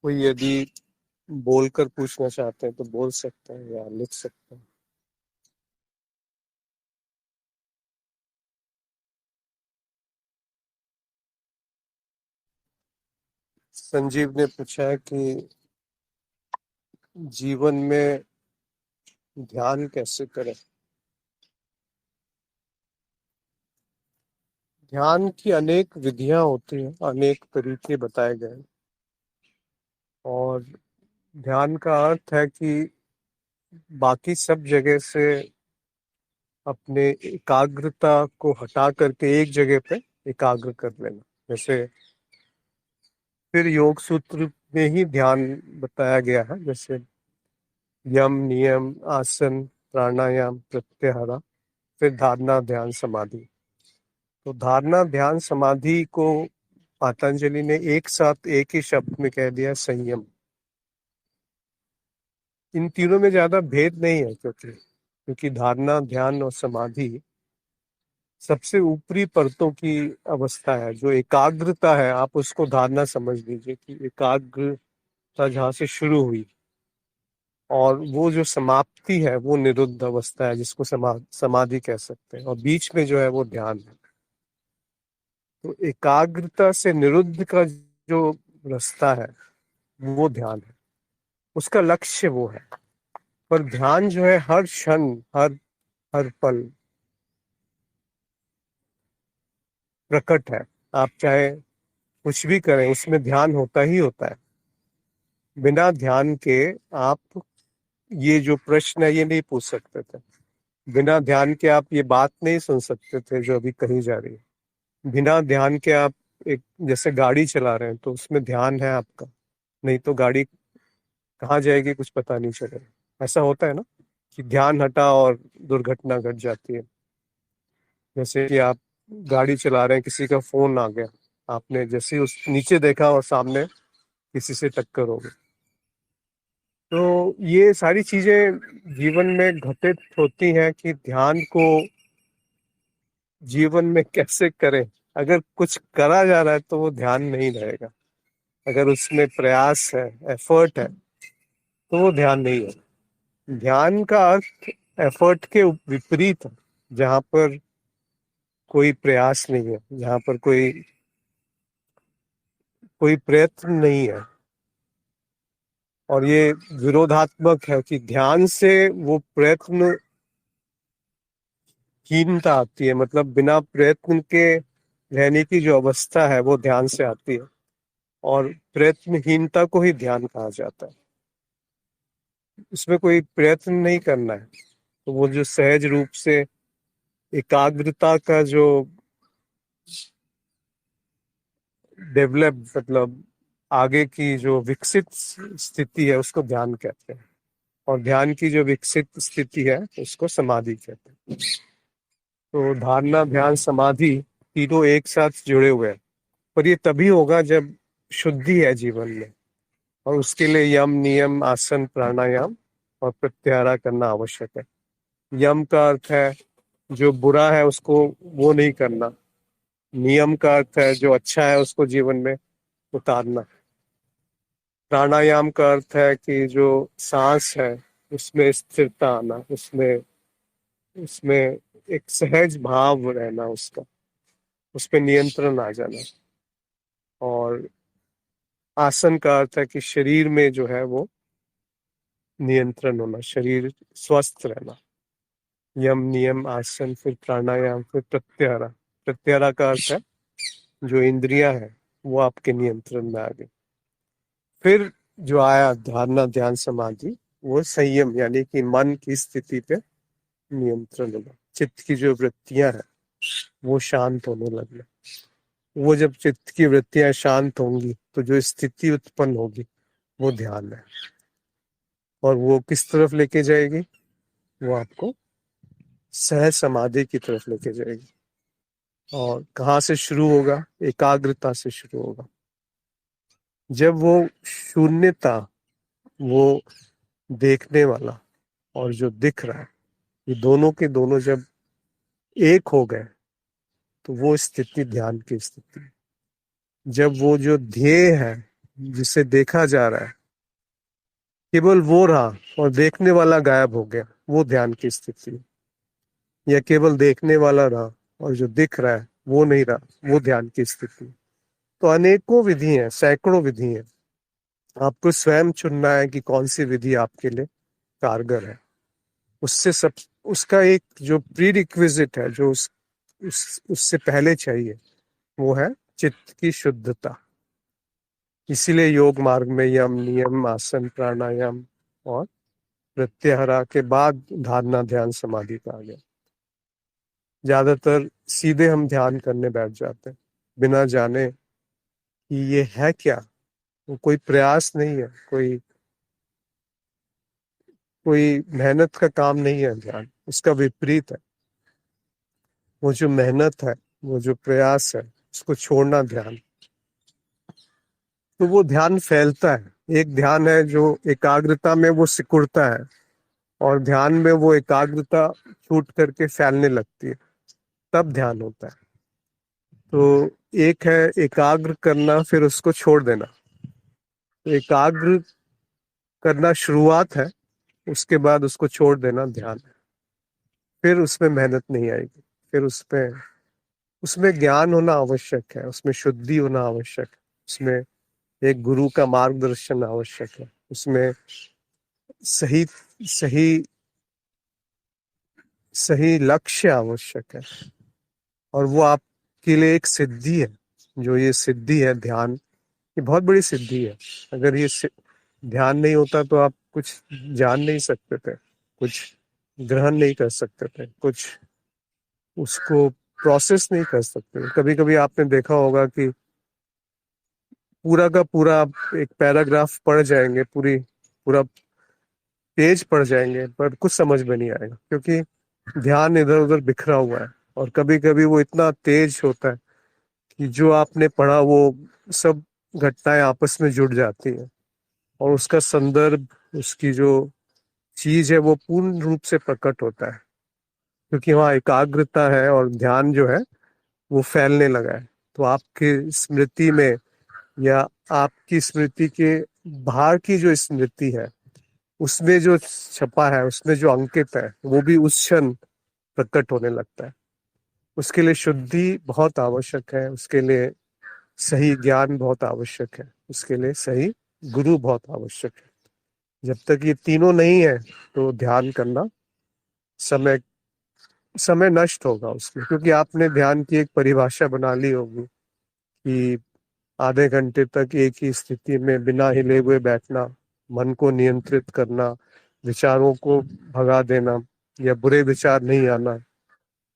कोई यदि बोलकर पूछना चाहते हैं तो बोल सकते हैं या लिख सकते हैं। संजीव ने पूछा है कि जीवन में ध्यान कैसे करें। ध्यान की अनेक विधियां होती हैं, अनेक तरीके बताए गए हैं। और ध्यान का अर्थ है कि बाकी सब जगह से अपने एकाग्रता को हटा करके एक जगह पे एकाग्र कर लेना। जैसे फिर योग सूत्र में ही ध्यान बताया गया है, जैसे यम, नियम, आसन, प्राणायाम, प्रत्याहार, फिर धारणा, ध्यान, समाधि। तो धारणा, ध्यान, समाधि को पतंजलि ने एक साथ एक ही शब्द में कह दिया, संयम। इन तीनों में ज्यादा भेद नहीं है, क्योंकि धारणा, ध्यान और समाधि सबसे ऊपरी परतों की अवस्था है। जो एकाग्रता है, आप उसको धारणा समझ लीजिए कि एकाग्रता जहाँ से शुरू हुई और वो जो समाप्ति है वो निरुद्ध अवस्था है, जिसको समाधि कह सकते हैं, और बीच में जो है वो ध्यान है। तो एकाग्रता से निरुद्ध का जो रास्ता है वो ध्यान है, उसका लक्ष्य वो है। पर ध्यान जो है हर क्षण, हर हर पल प्रकट है। आप चाहे कुछ भी करें, उसमें ध्यान होता ही होता है। बिना ध्यान के आप ये जो प्रश्न है ये नहीं पूछ सकते थे। बिना ध्यान के आप ये बात नहीं सुन सकते थे जो अभी कही जा रही है। बिना ध्यान के आप एक जैसे गाड़ी चला रहे हैं तो उसमें ध्यान है आपका, नहीं तो गाड़ी कहाँ जाएगी कुछ पता नहीं चलेगा। ऐसा होता है ना कि ध्यान हटा और दुर्घटना घट जाती है। जैसे कि आप गाड़ी चला रहे हैं, किसी का फोन आ गया, आपने जैसे ही उस नीचे देखा और सामने किसी से टक्कर हो गई। तो ये सारी चीजें जीवन में घटित होती हैं कि ध्यान को जीवन में कैसे करें। अगर कुछ करा जा रहा है तो वो ध्यान नहीं रहेगा। अगर उसमें प्रयास है, एफर्ट है, तो वो ध्यान नहीं है। ध्यान का अर्थ एफर्ट के विपरीत है। जहाँ पर कोई प्रयास नहीं है, जहाँ पर कोई कोई प्रयत्न नहीं है, और ये विरोधात्मक है कि ध्यान से वो प्रयत्न हीनता आती है। मतलब बिना प्रयत्न के रहने की जो अवस्था है वो ध्यान से आती है, और प्रयत्नहीनता को ही ध्यान कहा जाता है। इसमें कोई प्रयत्न नहीं करना है, तो वो जो सहज रूप से एकाग्रता का जो डेवलप, मतलब आगे की जो विकसित स्थिति है उसको ध्यान कहते हैं, और ध्यान की जो विकसित स्थिति है उसको समाधि कहते हैं। तो धारणा, ध्यान, समाधि तीनों एक साथ जुड़े हुए हैं। पर ये तभी होगा जब शुद्धि है जीवन में, और उसके लिए यम, नियम, आसन, प्राणायाम और प्रत्याहार करना आवश्यक है। यम का अर्थ है जो बुरा है उसको वो नहीं करना। नियम का अर्थ है जो अच्छा है उसको जीवन में उतारना। प्राणायाम का अर्थ है कि जो सांस है उसमें स्थिरता आना, उसमें उसमें एक सहज भाव रहना, उसका उस पर नियंत्रण आ जाना। और आसन का अर्थ है कि शरीर में जो है वो नियंत्रण होना, शरीर स्वस्थ रहना। यम, नियम, आसन, फिर प्राणायाम, फिर प्रत्याहार। प्रत्याहार का अर्थ है जो इंद्रियां हैं वो आपके नियंत्रण में आ गई। फिर जो आया धारणा, ध्यान, समाधि, वो संयम, यानी कि मन की स्थिति पे नियंत्रण होगा। चित्त की जो वृत्तियां हैं वो शांत होने लगना। वो जब चित्त की वृत्तियां शांत होंगी तो जो स्थिति उत्पन्न होगी वो ध्यान है। और वो किस तरफ लेके जाएगी? वो आपको सहज समाधि की तरफ लेके जाएगी। और कहाँ से शुरू होगा? एकाग्रता से शुरू होगा। जब वो शून्यता, वो देखने वाला और जो दिख रहा है, ये दोनों के दोनों जब एक हो गए तो वो स्थिति ध्यान की स्थिति है। जब वो जो ध्येय है जिसे देखा जा रहा है केवल वो रहा और देखने वाला गायब हो गया, वो ध्यान की स्थिति है। या केवल देखने वाला रहा और जो दिख रहा है वो नहीं रहा, वो ध्यान की स्थिति है। तो अनेकों विधि हैं, सैकड़ों विधि हैं। आपको स्वयं चुनना है कि कौन सी विधि आपके लिए कारगर है। उससे सब, उसका एक जो प्री रिक्विजिट है, जो उससे पहले चाहिए, वो है चित्त की शुद्धता। इसीलिए योग मार्ग में यम, नियम, आसन, प्राणायाम और प्रत्याहार के बाद धारणा, ध्यान, समाधि कहा गया। ज्यादातर सीधे हम ध्यान करने बैठ जाते हैं बिना जाने कि ये है क्या। वो कोई प्रयास नहीं है, कोई कोई मेहनत का काम नहीं है ध्यान, उसका विपरीत है। वो जो मेहनत है, वो जो प्रयास है, उसको छोड़ना ध्यान। तो वो ध्यान फैलता है। एक ध्यान है जो एकाग्रता में वो सिकुड़ता है, और ध्यान में वो एकाग्रता छूट करके फैलने लगती है। तब ध्यान होता है। तो एक है एकाग्र करना, फिर उसको छोड़ देना। तो एकाग्र करना शुरुआत है, उसके बाद उसको छोड़ देना ध्यान है। फिर उसमें मेहनत नहीं आएगी, फिर उसमें ज्ञान होना आवश्यक है, उसमें शुद्धि होना आवश्यक है, उसमें एक गुरु का मार्गदर्शन आवश्यक है, उसमें सही सही सही लक्ष्य आवश्यक है। और वो आपके लिए एक सिद्धि है। जो ये सिद्धि है ध्यान, ये बहुत बड़ी सिद्धि है। अगर ध्यान नहीं होता तो आप कुछ जान नहीं सकते थे, कुछ ग्रहण नहीं कर सकते थे, कुछ उसको प्रोसेस नहीं कर सकते। कभी कभी आपने देखा होगा कि पूरा का पूरा आप एक पैराग्राफ पढ़ जाएंगे, पूरा पेज पढ़ जाएंगे, पर कुछ समझ में नहीं आएगा, क्योंकि ध्यान इधर उधर बिखरा हुआ है। और कभी कभी वो इतना तेज होता है कि जो आपने पढ़ा वो सब घटनाएं आपस में जुड़ जाती हैं, और उसका संदर्भ, उसकी जो चीज है वो पूर्ण रूप से प्रकट होता है, क्योंकि वहाँ एकाग्रता है और ध्यान जो है वो फैलने लगा है। तो आपकी स्मृति में, या आपकी स्मृति के बाहर की जो स्मृति है, उसमें जो छपा है, उसमें जो अंकित है, वो भी उस क्षण प्रकट होने लगता है। उसके लिए शुद्धि बहुत आवश्यक है, उसके लिए सही ज्ञान बहुत आवश्यक है, उसके लिए सही गुरु बहुत आवश्यक है। जब तक ये तीनों नहीं है तो ध्यान करना समय समय नष्ट होगा उसमें, क्योंकि आपने ध्यान की एक परिभाषा बना ली होगी कि आधे घंटे तक एक ही स्थिति में बिना हिले हुए बैठना, मन को नियंत्रित करना, विचारों को भगा देना, या बुरे विचार नहीं आना,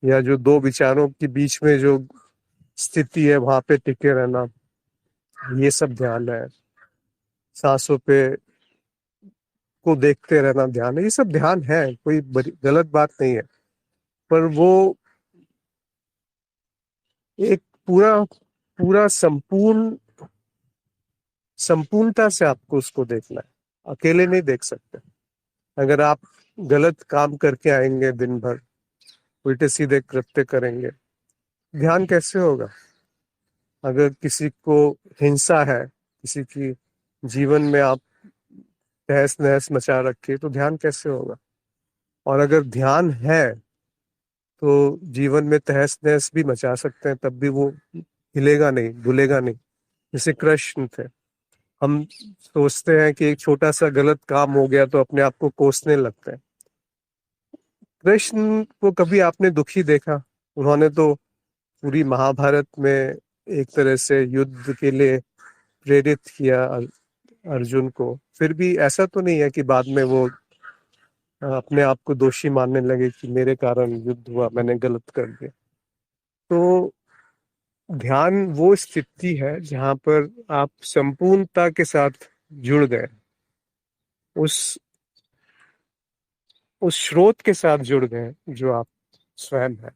या जो दो विचारों के बीच में जो स्थिति है वहां पे टिके रहना, ये सब ध्यान है। सांसों पे को देखते रहना ध्यान है। ये सब ध्यान है, कोई गलत बात नहीं है, पर वो एक पूरा पूरा संपूर्णता से आपको उसको देखना है, अकेले नहीं देख सकते। अगर आप गलत काम करके आएंगे, दिन भर उल्टे सीधे कृत्य करेंगे, ध्यान कैसे होगा? अगर किसी को हिंसा है, किसी की जीवन में आप तहस नहस मचा रखी, तो ध्यान कैसे होगा? और अगर ध्यान है तो जीवन में तहस नहस भी मचा सकते हैं, तब भी वो हिलेगा नहीं, भूलेगा नहीं। जैसे कृष्ण थे, हम सोचते हैं कि एक छोटा सा गलत काम हो गया तो अपने आप को कोसने लगते हैं। कृष्ण को कभी आपने दुखी देखा? उन्होंने तो पूरी महाभारत में एक तरह से युद्ध के लिए प्रेरित किया अर्जुन को। फिर भी ऐसा तो नहीं है कि बाद में वो अपने आप को दोषी मानने लगे कि मेरे कारण युद्ध हुआ, मैंने गलत कर दिया। तो ध्यान वो स्थिति है जहां पर आप संपूर्णता के साथ जुड़ गए, उस उस स्रोत के साथ जुड़ गए जो आप स्वयं है।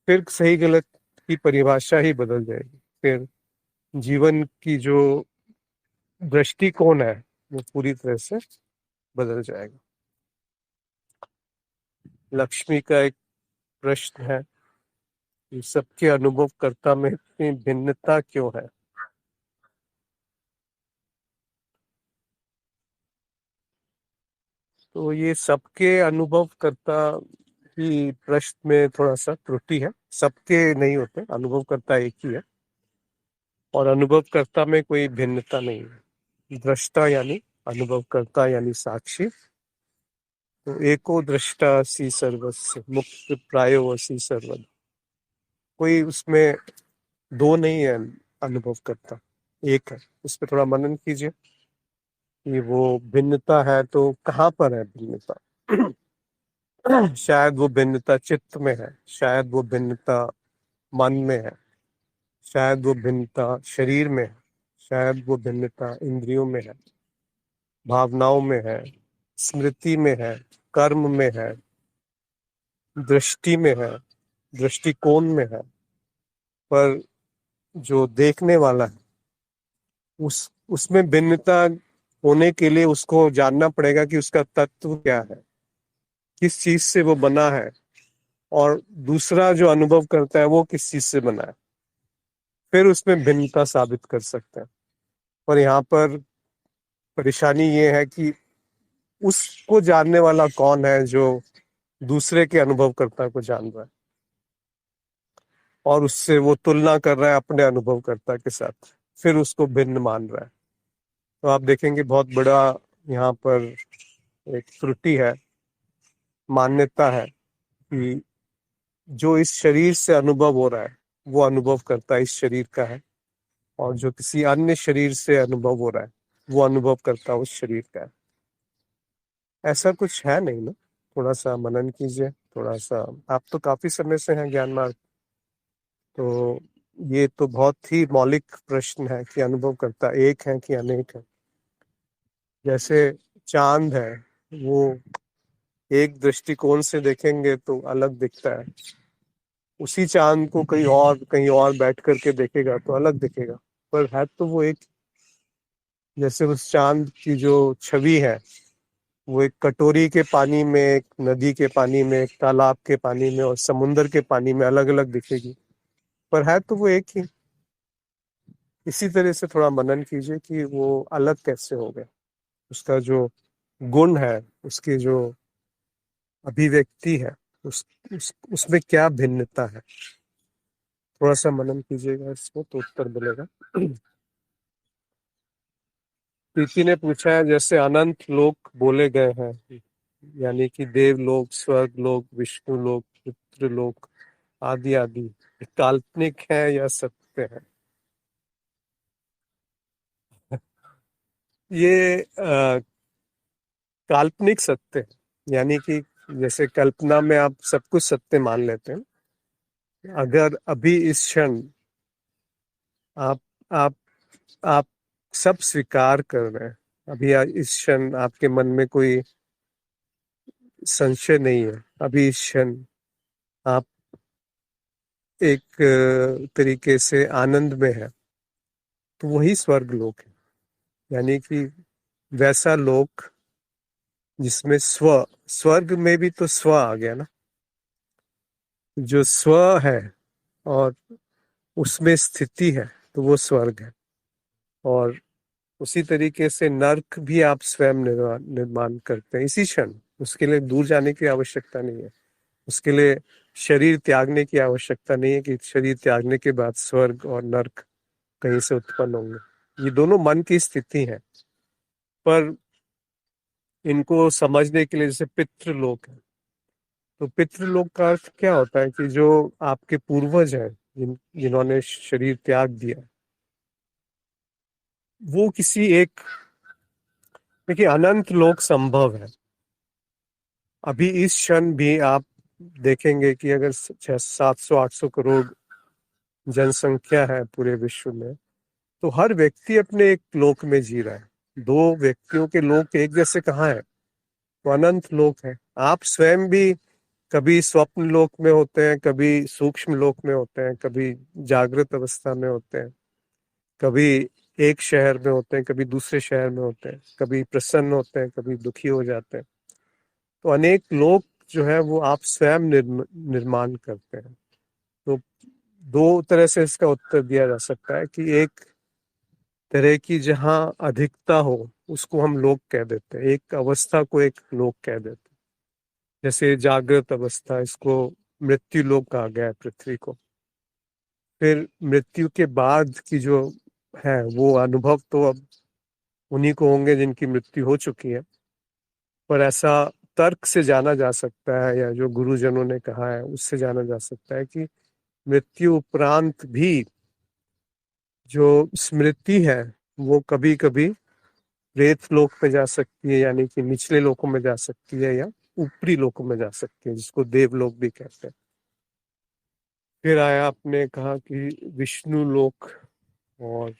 फिर सही गलत की परिभाषा ही बदल जाएगी। फिर जीवन की जो दृष्टिकोण है वो पूरी तरह से बदल जाएगा। लक्ष्मी का एक प्रश्न है कि सबके अनुभवकर्ता में इतनी भिन्नता क्यों है? तो ये सबके अनुभवकर्ता ही प्रश्न में थोड़ा सा त्रुटि है। सबके नहीं होते, अनुभवकर्ता एक ही है, और अनुभवकर्ता में कोई भिन्नता नहीं है। दृष्टा यानी अनुभवकर्ता यानी साक्षी, तो एको दृष्टा सी सर्वस्य मुक्त प्रायो सी सर्वदा। कोई उसमें दो नहीं है अनुभवकर्ता, एक है। उस पर थोड़ा मनन कीजिए कि वो भिन्नता है तो कहाँ पर है भिन्नता। शायद वो भिन्नता चित्त में है, शायद वो भिन्नता मन में है, शायद वो भिन्नता शरीर में है, शायद वो भिन्नता इंद्रियों में है, भावनाओं में है, स्मृति में है, कर्म में है, दृष्टि में है, दृष्टिकोण में है। पर जो देखने वाला है, उसमें भिन्नता होने के लिए उसको जानना पड़ेगा कि उसका तत्व क्या है, किस चीज से वो बना है, और दूसरा जो अनुभव करता है वो किस चीज से बना है, फिर उसमें भिन्नता साबित कर सकते हैं। पर यहाँ पर परेशानी ये है कि उसको जानने वाला कौन है जो दूसरे के अनुभवकर्ता को जान रहा है और उससे वो तुलना कर रहा है अपने अनुभवकर्ता के साथ, फिर उसको भिन्न मान रहा है। तो आप देखेंगे बहुत बड़ा यहाँ पर एक त्रुटि है, मान्यता है कि जो इस शरीर से अनुभव हो रहा है वो अनुभव करता इस शरीर का है, और जो किसी अन्य शरीर से अनुभव हो रहा है वो अनुभव करता उस शरीर का है। ऐसा कुछ है नहीं ना। थोड़ा सा मनन कीजिए, थोड़ा सा। आप तो काफी समय से हैं ज्ञान मार्ग, तो ये तो बहुत ही मौलिक प्रश्न है कि अनुभव करता एक है कि अनेक है। जैसे चांद है, वो एक दृष्टिकोण से देखेंगे तो अलग दिखता है, उसी चांद को कहीं और बैठ करके देखेगा तो अलग दिखेगा, पर है तो वो एक। जैसे उस चांद की जो छवि है वो एक कटोरी के पानी में, एक नदी के पानी में, एक तालाब के पानी में और समुन्द्र के पानी में अलग अलग दिखेगी, पर है तो वो एक ही। इसी तरह से थोड़ा मनन कीजिए कि वो अलग कैसे हो गया, उसका जो गुण है, उसकी जो अभिव्यक्ति है, उसमें क्या भिन्नता है। थोड़ा सा मनन कीजिएगा इसको तो उत्तर मिलेगा। प्रीति ने पूछा है, जैसे अनंत लोक बोले गए हैं, यानी कि देवलोक, स्वर्ग लोक, विष्णु लोक, पितृ लोक आदि आदि, काल्पनिक है या सत्य है? ये काल्पनिक सत्य है, यानी कि जैसे कल्पना में आप सब कुछ सत्य मान लेते हैं, अगर अभी इस क्षण आप आप आप सब स्वीकार कर रहे हैं, अभी इस क्षण आपके मन में कोई संशय नहीं है, अभी इस क्षण आप एक तरीके से आनंद में है, तो वही स्वर्ग लोक है। यानी कि वैसा लोक जिसमें स्वर्ग में भी तो स्व आ गया ना, जो स्व है और उसमें स्थिति है तो वो स्वर्ग है। और उसी तरीके से नर्क भी आप स्वयं निर्माण करते हैं इसी क्षण। उसके लिए दूर जाने की आवश्यकता नहीं है, उसके लिए शरीर त्यागने की आवश्यकता नहीं है कि शरीर त्यागने के बाद स्वर्ग और नर्क कहीं से उत्पन्न होंगे। ये दोनों मन की स्थिति है। पर इनको समझने के लिए, जैसे पितृलोक है, तो पितृलोक का अर्थ क्या होता है कि जो आपके पूर्वज हैं, जिन्होंने शरीर त्याग दिया, वो किसी एक, देखिए अनंत लोक संभव है। अभी इस क्षण भी आप देखेंगे कि अगर 700-800 करोड़ जनसंख्या है पूरे विश्व में, तो हर व्यक्ति अपने एक लोक में जी रहा है। दो व्यक्तियों के लोक एक जैसे कहाँ है? तो अनंत लोक है। आप स्वयं भी कभी स्वप्न लोक में होते हैं, कभी सूक्ष्म लोक में होते हैं, कभी जागृत अवस्था में होते हैं, कभी एक शहर में होते हैं, कभी दूसरे शहर में होते हैं, कभी प्रसन्न होते हैं, कभी दुखी हो जाते हैं। तो अनेक लोक जो है वो आप स्वयं निर्माण करते हैं। तो दो तरह से इसका उत्तर दिया जा सकता है कि एक तरह की जहाँ अधिकता हो उसको हम लोक कह देते हैं, एक अवस्था को एक लोक कह देते हैं। जैसे जागृत अवस्था, इसको मृत्यु लोक कहा गया है पृथ्वी को। फिर मृत्यु के बाद की जो है वो अनुभव तो अब उन्हीं को होंगे जिनकी मृत्यु हो चुकी है। पर ऐसा तर्क से जाना जा सकता है, या जो गुरुजनों ने कहा है उससे जाना जा सकता है कि मृत्यु उपरांत भी जो स्मृति है वो कभी कभी प्रेत लोक में जा सकती है, यानी कि निचले लोकों में जा सकती है, या ऊपरी लोकों में जा सकती है, जिसको देवलोक भी कहते हैं। फिर आया, आपने कहा कि विष्णु लोक, और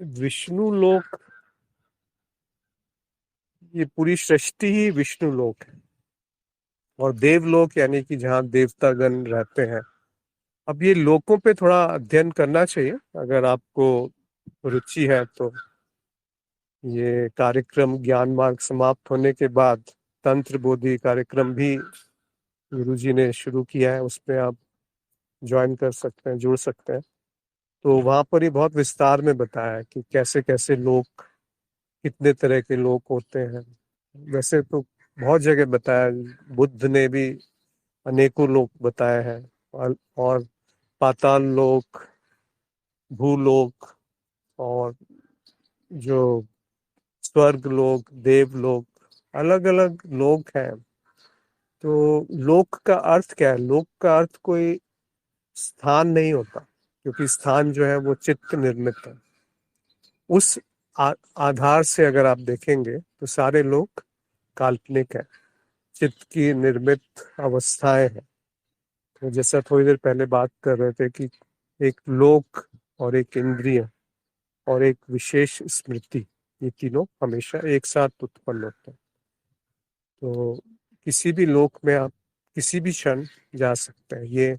विष्णु लोक, ये पूरी सृष्टि ही विष्णु लोक है। और देवलोक यानी कि जहाँ देवतागण रहते हैं। अब ये लोकों पे थोड़ा अध्ययन करना चाहिए, अगर आपको रुचि है तो। ये कार्यक्रम ज्ञान मार्ग समाप्त होने के बाद तंत्र बोधि कार्यक्रम भी गुरुजी ने शुरू किया है, उसमें आप ज्वाइन कर सकते हैं, जुड़ सकते हैं। तो वहां पर ही बहुत विस्तार में बताया है कि कैसे कैसे लोग, कितने तरह के लोग होते हैं। वैसे तो बहुत जगह बताया, बुद्ध ने भी अनेकों लोक बताए हैं, और पाताल लोक, भूलोक, और जो स्वर्ग लोक, देवलोक, अलग अलग लोक हैं। तो लोक का अर्थ क्या है? लोक का अर्थ कोई स्थान नहीं होता, क्योंकि स्थान जो है वो चित्त निर्मित है। उस आधार से अगर आप देखेंगे तो सारे लोक काल्पनिक है, चित्त की निर्मित अवस्थाएं हैं। तो जैसा थोड़ी देर पहले बात कर रहे थे कि एक लोक और एक इंद्रिय और एक विशेष स्मृति, ये तीनों हमेशा एक साथ उत्पन्न होते हैं। तो किसी भी लोक में आप किसी भी क्षण जा सकते हैं। ये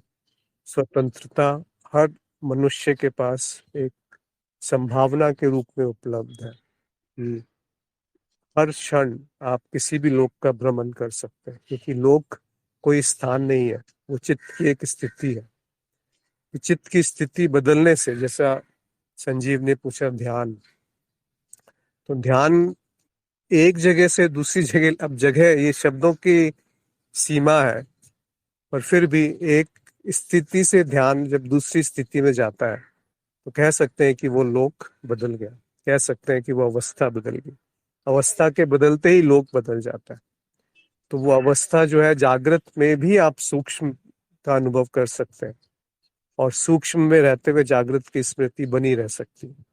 स्वतंत्रता हर मनुष्य के पास एक संभावना के रूप में उपलब्ध है कि हर क्षण आप किसी भी लोक का भ्रमण कर सकते हैं, क्योंकि लोक कोई स्थान नहीं है, वो चित्त की एक स्थिति है। चित्त की स्थिति बदलने से, जैसा संजीव ने पूछा ध्यान, तो ध्यान एक जगह से दूसरी जगह, अब जगह ये शब्दों की सीमा है, पर फिर भी एक स्थिति से ध्यान जब दूसरी स्थिति में जाता है तो कह सकते हैं कि वो लोक बदल गया, कह सकते हैं कि वो अवस्था बदल गई। अवस्था के बदलते ही लोक बदल जाता है। तो वो अवस्था जो है, जागृत में भी आप सूक्ष्म का अनुभव कर सकते हैं, और सूक्ष्म में रहते हुए जागृत की स्मृति बनी रह सकती है।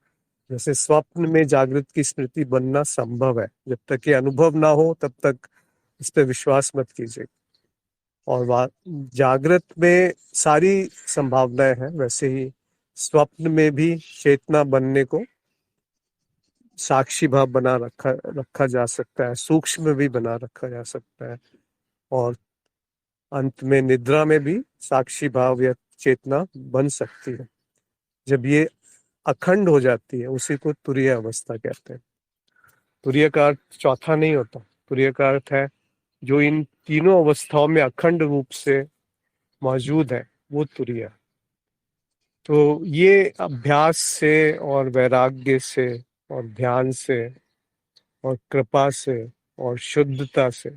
जैसे स्वप्न में जागृत की स्मृति बनना संभव है, जब तक ये अनुभव ना हो तब तक इस पर विश्वास मत कीजिए। और जागृत में सारी संभावनाएं हैं, वैसे ही स्वप्न में भी चेतना बनने को साक्षी भाव बना रखा जा सकता है, सूक्ष्म में भी बना रखा जा सकता है, और अंत में निद्रा में भी साक्षी भाव या चेतना बन सकती है। जब ये अखंड हो जाती है, उसी को तुरीय अवस्था कहते हैं। तुरीय का अर्थ चौथा नहीं होता, तुरीय का अर्थ है जो इन तीनों अवस्थाओं में अखंड रूप से मौजूद है, वो तुरीय। तो ये अभ्यास से और वैराग्य से और ध्यान से और कृपा से और शुद्धता से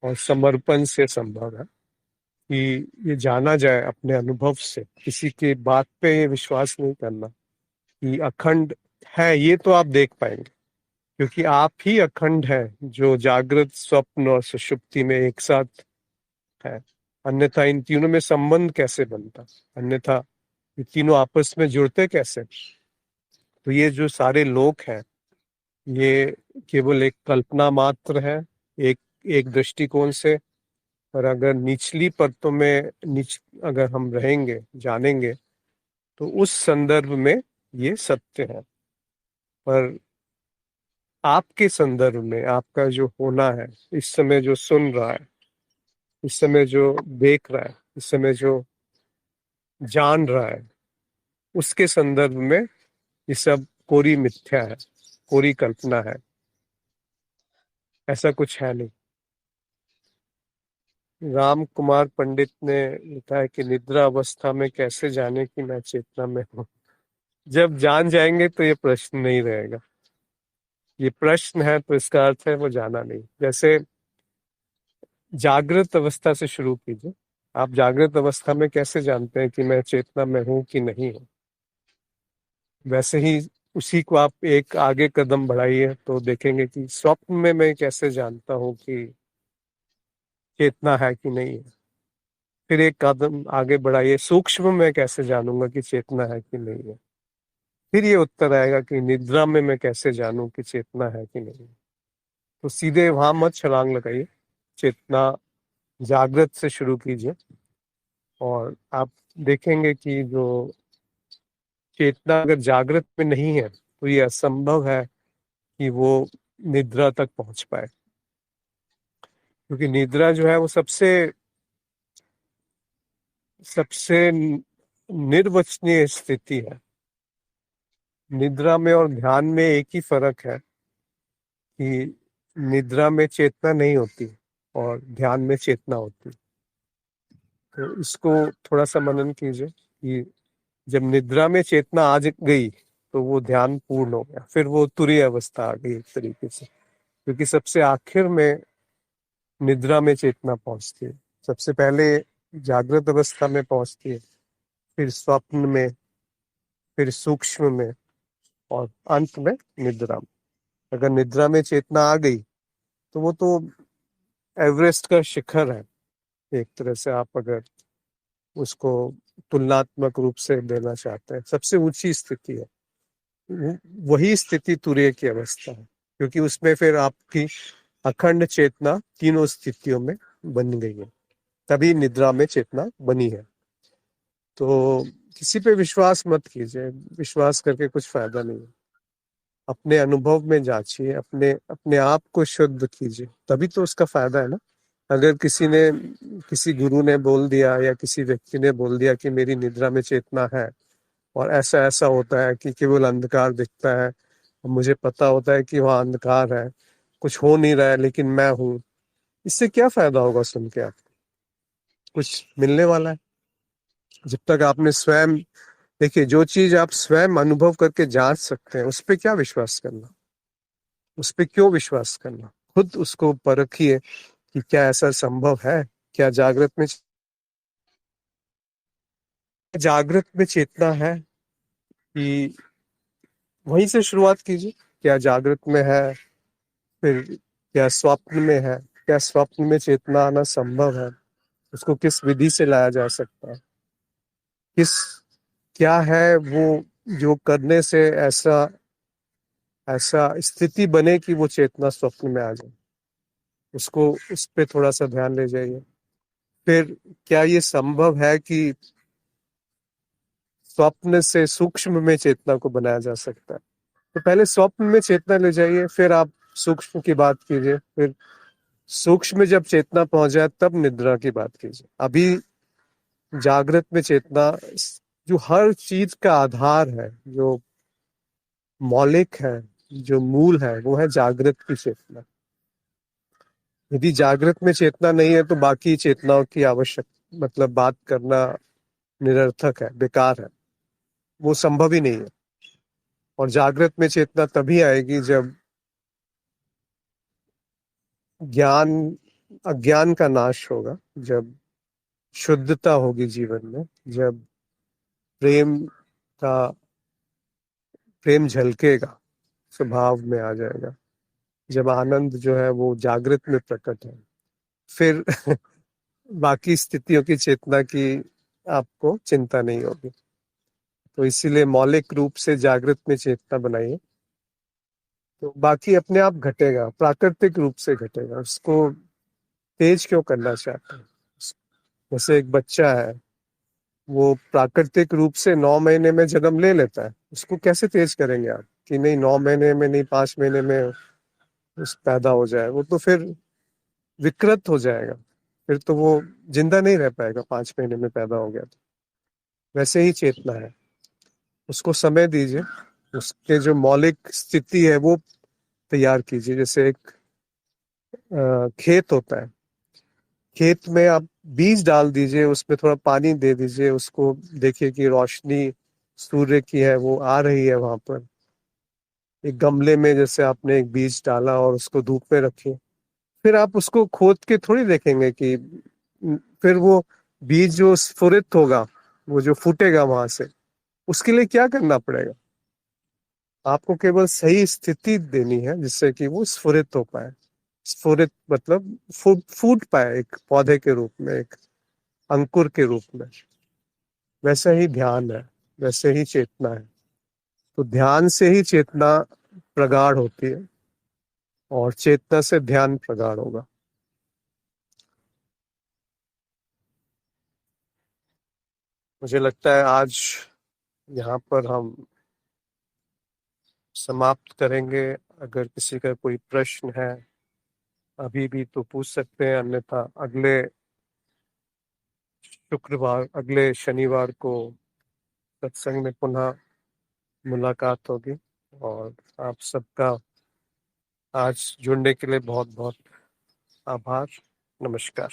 और समर्पण से संभव है कि ये जाना जाए अपने अनुभव से। किसी की बात पे ये विश्वास नहीं करना कि अखंड है, ये तो आप देख पाएंगे, क्योंकि आप ही अखंड है जो जागृत, स्वप्न और सुषुप्ति में एक साथ है। अन्यथा इन तीनों में संबंध कैसे बनता? अन्यथा ये तीनों आपस में जुड़ते कैसे? तो ये जो सारे लोक हैं, ये केवल एक कल्पना मात्र है, एक एक दृष्टिकोण से। पर अगर निचली परतों में अगर हम रहेंगे, जानेंगे, तो उस संदर्भ में ये सत्य है। पर आपके संदर्भ में आपका जो होना है, इस समय जो सुन रहा है, इस समय जो देख रहा है, इस समय जो जान रहा है, उसके संदर्भ में ये सब कोरी मिथ्या है, कोरी कल्पना है, ऐसा कुछ है नहीं। राम कुमार पंडित ने लिखा है कि निद्रा अवस्था में कैसे जाने कि मैं चेतना में हूँ। जब जान जाएंगे तो ये प्रश्न नहीं रहेगा। ये प्रश्न है तो इसका अर्थ है वो जाना नहीं। जैसे जागृत अवस्था से शुरू कीजिए। आप जागृत अवस्था में कैसे जानते हैं कि मैं चेतना में हूँ कि नहीं हूँ? वैसे ही उसी को आप एक आगे कदम बढ़ाइए तो देखेंगे कि स्वप्न में मैं कैसे जानता हूँ कि चेतना है कि नहीं है। फिर एक कदम आगे बढ़ाइए, सूक्ष्म में कैसे जानूंगा कि चेतना है कि नहीं है। फिर ये उत्तर आएगा कि निद्रा में मैं कैसे जानूं कि चेतना है कि नहीं है। तो सीधे वहां मत छलांग लगाइए, चेतना जागृत से शुरू कीजिए, और आप देखेंगे कि जो चेतना अगर जागृत में नहीं है तो ये असंभव है कि वो निद्रा तक पहुंच पाए, क्योंकि निद्रा जो है वो सबसे सबसे निर्वचनीय स्थिति है। निद्रा में और ध्यान में एक ही फर्क है कि निद्रा में चेतना नहीं होती और ध्यान में चेतना होती। तो इसको थोड़ा सा मनन कीजिए कि जब निद्रा में चेतना आ गई तो वो ध्यान पूर्ण हो गया, फिर वो तुरीय अवस्था आ गई एक तरीके से, क्योंकि सबसे आखिर में निद्रा में चेतना पहुंचती है। सबसे पहले जागृत अवस्था में पहुंचती है, फिर स्वप्न में, फिर सूक्ष्म में, और अंत में निद्रा में। अगर निद्रा में चेतना आ गई तो वो तो एवरेस्ट का शिखर है एक तरह से, आप अगर उसको तुलनात्मक रूप से देना चाहते हैं, सबसे ऊंची स्थिति है। वही स्थिति तुरीय की अवस्था है, क्योंकि उसमें फिर आपकी अखंड चेतना तीनों स्थितियों में बन गई है, तभी निद्रा में चेतना बनी है। तो किसी पे विश्वास मत कीजिए, विश्वास करके कुछ फायदा नहीं है। अपने अनुभव में जांचिए, अपने अपने आप को शुद्ध कीजिए, तभी तो उसका फायदा है ना। अगर किसी गुरु ने बोल दिया या किसी व्यक्ति ने बोल दिया कि मेरी निद्रा में चेतना है और ऐसा ऐसा होता है कि केवल अंधकार दिखता है, और मुझे पता होता है कि वहाँ अंधकार है, कुछ हो नहीं रहा है, लेकिन मैं हूँ, इससे क्या फायदा होगा सुन के? आप कुछ मिलने वाला है? जब तक आपने स्वयं, देखिए, जो चीज आप स्वयं अनुभव करके जांच सकते हैं उस पर क्या विश्वास करना, उस पर क्यों विश्वास करना? खुद उसको परखिए कि क्या ऐसा संभव है। क्या जागृत में चेतना है कि वहीं से शुरुआत कीजिए। क्या जागृत में है, फिर क्या स्वप्न में है? क्या स्वप्न में चेतना आना संभव है? उसको किस विधि से लाया जा सकता है? किस क्या है वो जो करने से ऐसा ऐसा स्थिति बने कि वो चेतना स्वप्न में आ जाए? उसको उस पे थोड़ा सा ध्यान ले जाइए। फिर क्या ये संभव है कि स्वप्न से सूक्ष्म में चेतना को बनाया जा सकता है? तो पहले स्वप्न में चेतना ले जाइए, फिर आप सूक्ष्म की बात कीजिए, फिर सूक्ष्म में जब चेतना पहुंच जाए तब निद्रा की बात कीजिए। अभी जागृत में चेतना, जो हर चीज का आधार है, जो मौलिक है, जो मूल है, वो है जागृत की चेतना। यदि जागृत में चेतना नहीं है तो बाकी चेतनाओं की आवश्यक, मतलब बात करना निरर्थक है, बेकार है, वो संभव ही नहीं है। और जागृत में चेतना तभी आएगी जब ज्ञान अज्ञान का नाश होगा, जब शुद्धता होगी जीवन में, जब प्रेम का प्रेम झलकेगा, स्वभाव में आ जाएगा, जब आनंद जो है वो जागृत में प्रकट है, फिर बाकी स्थितियों की चेतना की आपको चिंता नहीं होगी। तो इसीलिए मौलिक रूप से जागृत में चेतना बनाइए, तो बाकी अपने आप घटेगा, प्राकृतिक रूप से घटेगा। उसको तेज क्यों करना चाहते हैं? जैसे एक बच्चा है, वो प्राकृतिक रूप से 9 महीने में जन्म ले लेता है, उसको कैसे तेज करेंगे आप कि नहीं 9 महीने में नहीं, 5 महीने में उस पैदा हो जाए? वो तो फिर विकृत हो जाएगा, फिर तो वो जिंदा नहीं रह पाएगा 5 महीने में पैदा हो गया तो। वैसे ही चेतना है, उसको समय दीजिए, उसके जो मौलिक स्थिति है वो तैयार कीजिए। जैसे एक खेत होता है, खेत में आप बीज डाल दीजिए, उसमें थोड़ा पानी दे दीजिए, उसको देखिए कि रोशनी सूर्य की है वो आ रही है वहां पर। एक गमले में जैसे आपने एक बीज डाला और उसको धूप में रखिए, फिर आप उसको खोद के थोड़ी देखेंगे कि फिर वो बीज जो स्फुरित होगा, वो जो फूटेगा वहां से, उसके लिए क्या करना पड़ेगा? आपको केवल सही स्थिति देनी है जिससे कि वो स्फुरित हो पाए। स्फुरित मतलब फूट पाए एक पौधे के रूप में, एक अंकुर के रूप में। वैसा ही ध्यान है, वैसे ही चेतना है। तो ध्यान से ही चेतना प्रगाढ़ होती है और चेतना से ध्यान प्रगाढ़ होगा। मुझे लगता है आज यहाँ पर हम समाप्त करेंगे। अगर किसी का कोई प्रश्न है अभी भी तो पूछ सकते हैं, अन्यथा अगले शनिवार को सत्संग में पुनः मुलाकात होगी। और आप सबका आज जुड़ने के लिए बहुत बहुत आभार। नमस्कार।